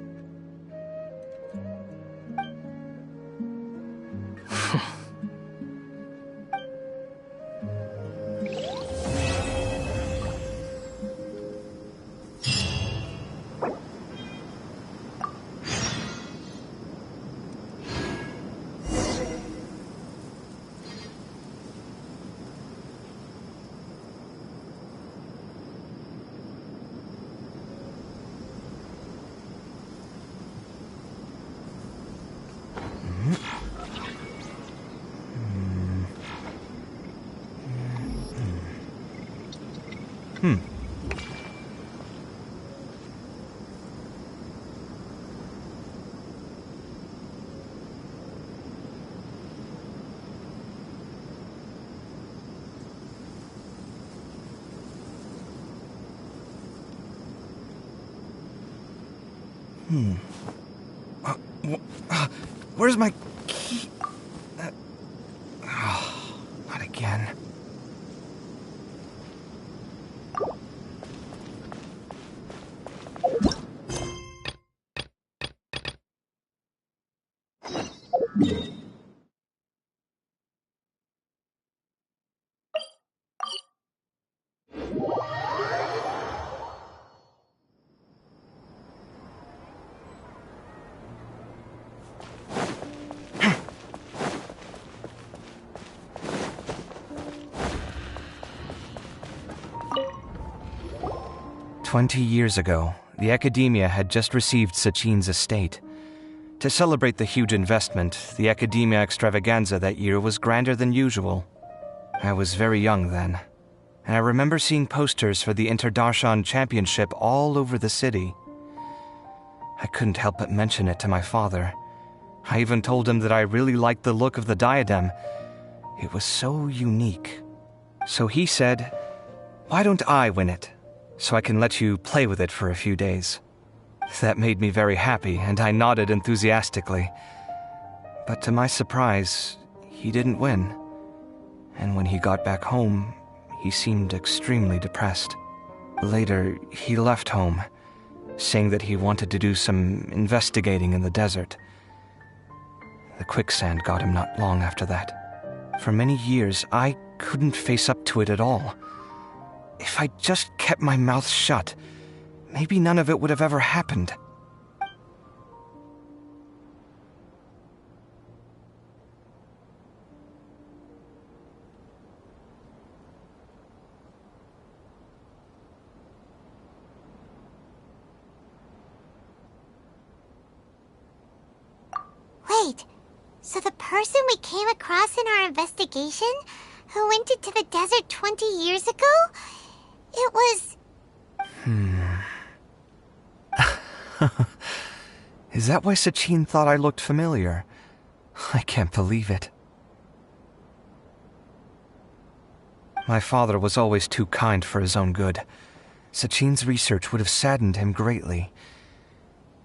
Where's my key? Not again. "20 years ago, the Academia had just received Sachin's estate. To celebrate the huge investment, the Academia extravaganza that year was grander than usual. I was very young then, and I remember seeing posters for the Interdarshan Championship all over the city. I couldn't help but mention it to my father. I even told him that I really liked the look of the diadem. It was so unique. So he said, 'Why don't I win it, so I can let you play with it for a few days?' That made me very happy, and I nodded enthusiastically. But to my surprise, he didn't win. And when he got back home, he seemed extremely depressed. Later, he left home, saying that he wanted to do some investigating in the desert. The quicksand got him not long after that. For many years, I couldn't face up to it at all. If I just kept my mouth shut, maybe none of it would have ever happened." Wait, so the person we came across in our investigation, who went into the desert 20 years ago, it was... Is that why Sachin thought I looked familiar? I can't believe it. My father was always too kind for his own good. Sachin's research would have saddened him greatly.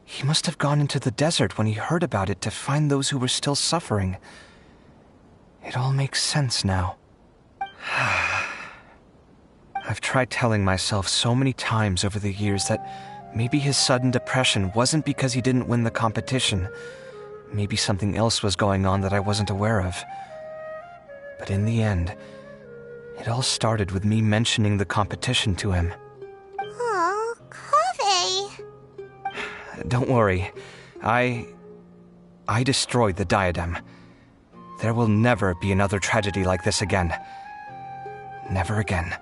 He must have gone into the desert when he heard about it to find those who were still suffering. It all makes sense now. I've tried telling myself so many times over the years that maybe his sudden depression wasn't because he didn't win the competition. Maybe something else was going on that I wasn't aware of. But in the end, it all started with me mentioning the competition to him. Oh, Kaveh. Don't worry. I destroyed the diadem. There will never be another tragedy like this again. Never again.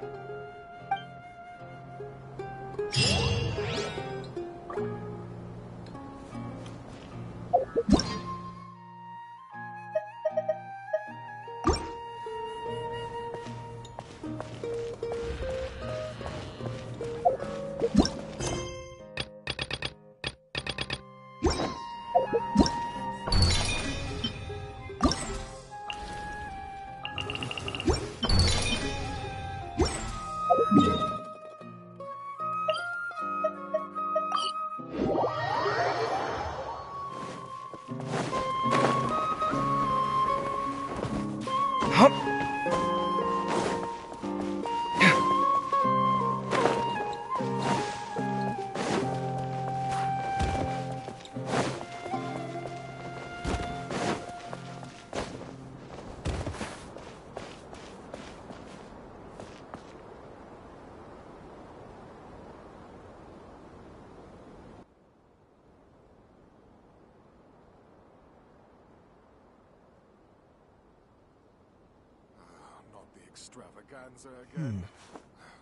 extravaganza again.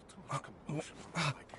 Too much commotion for my liking.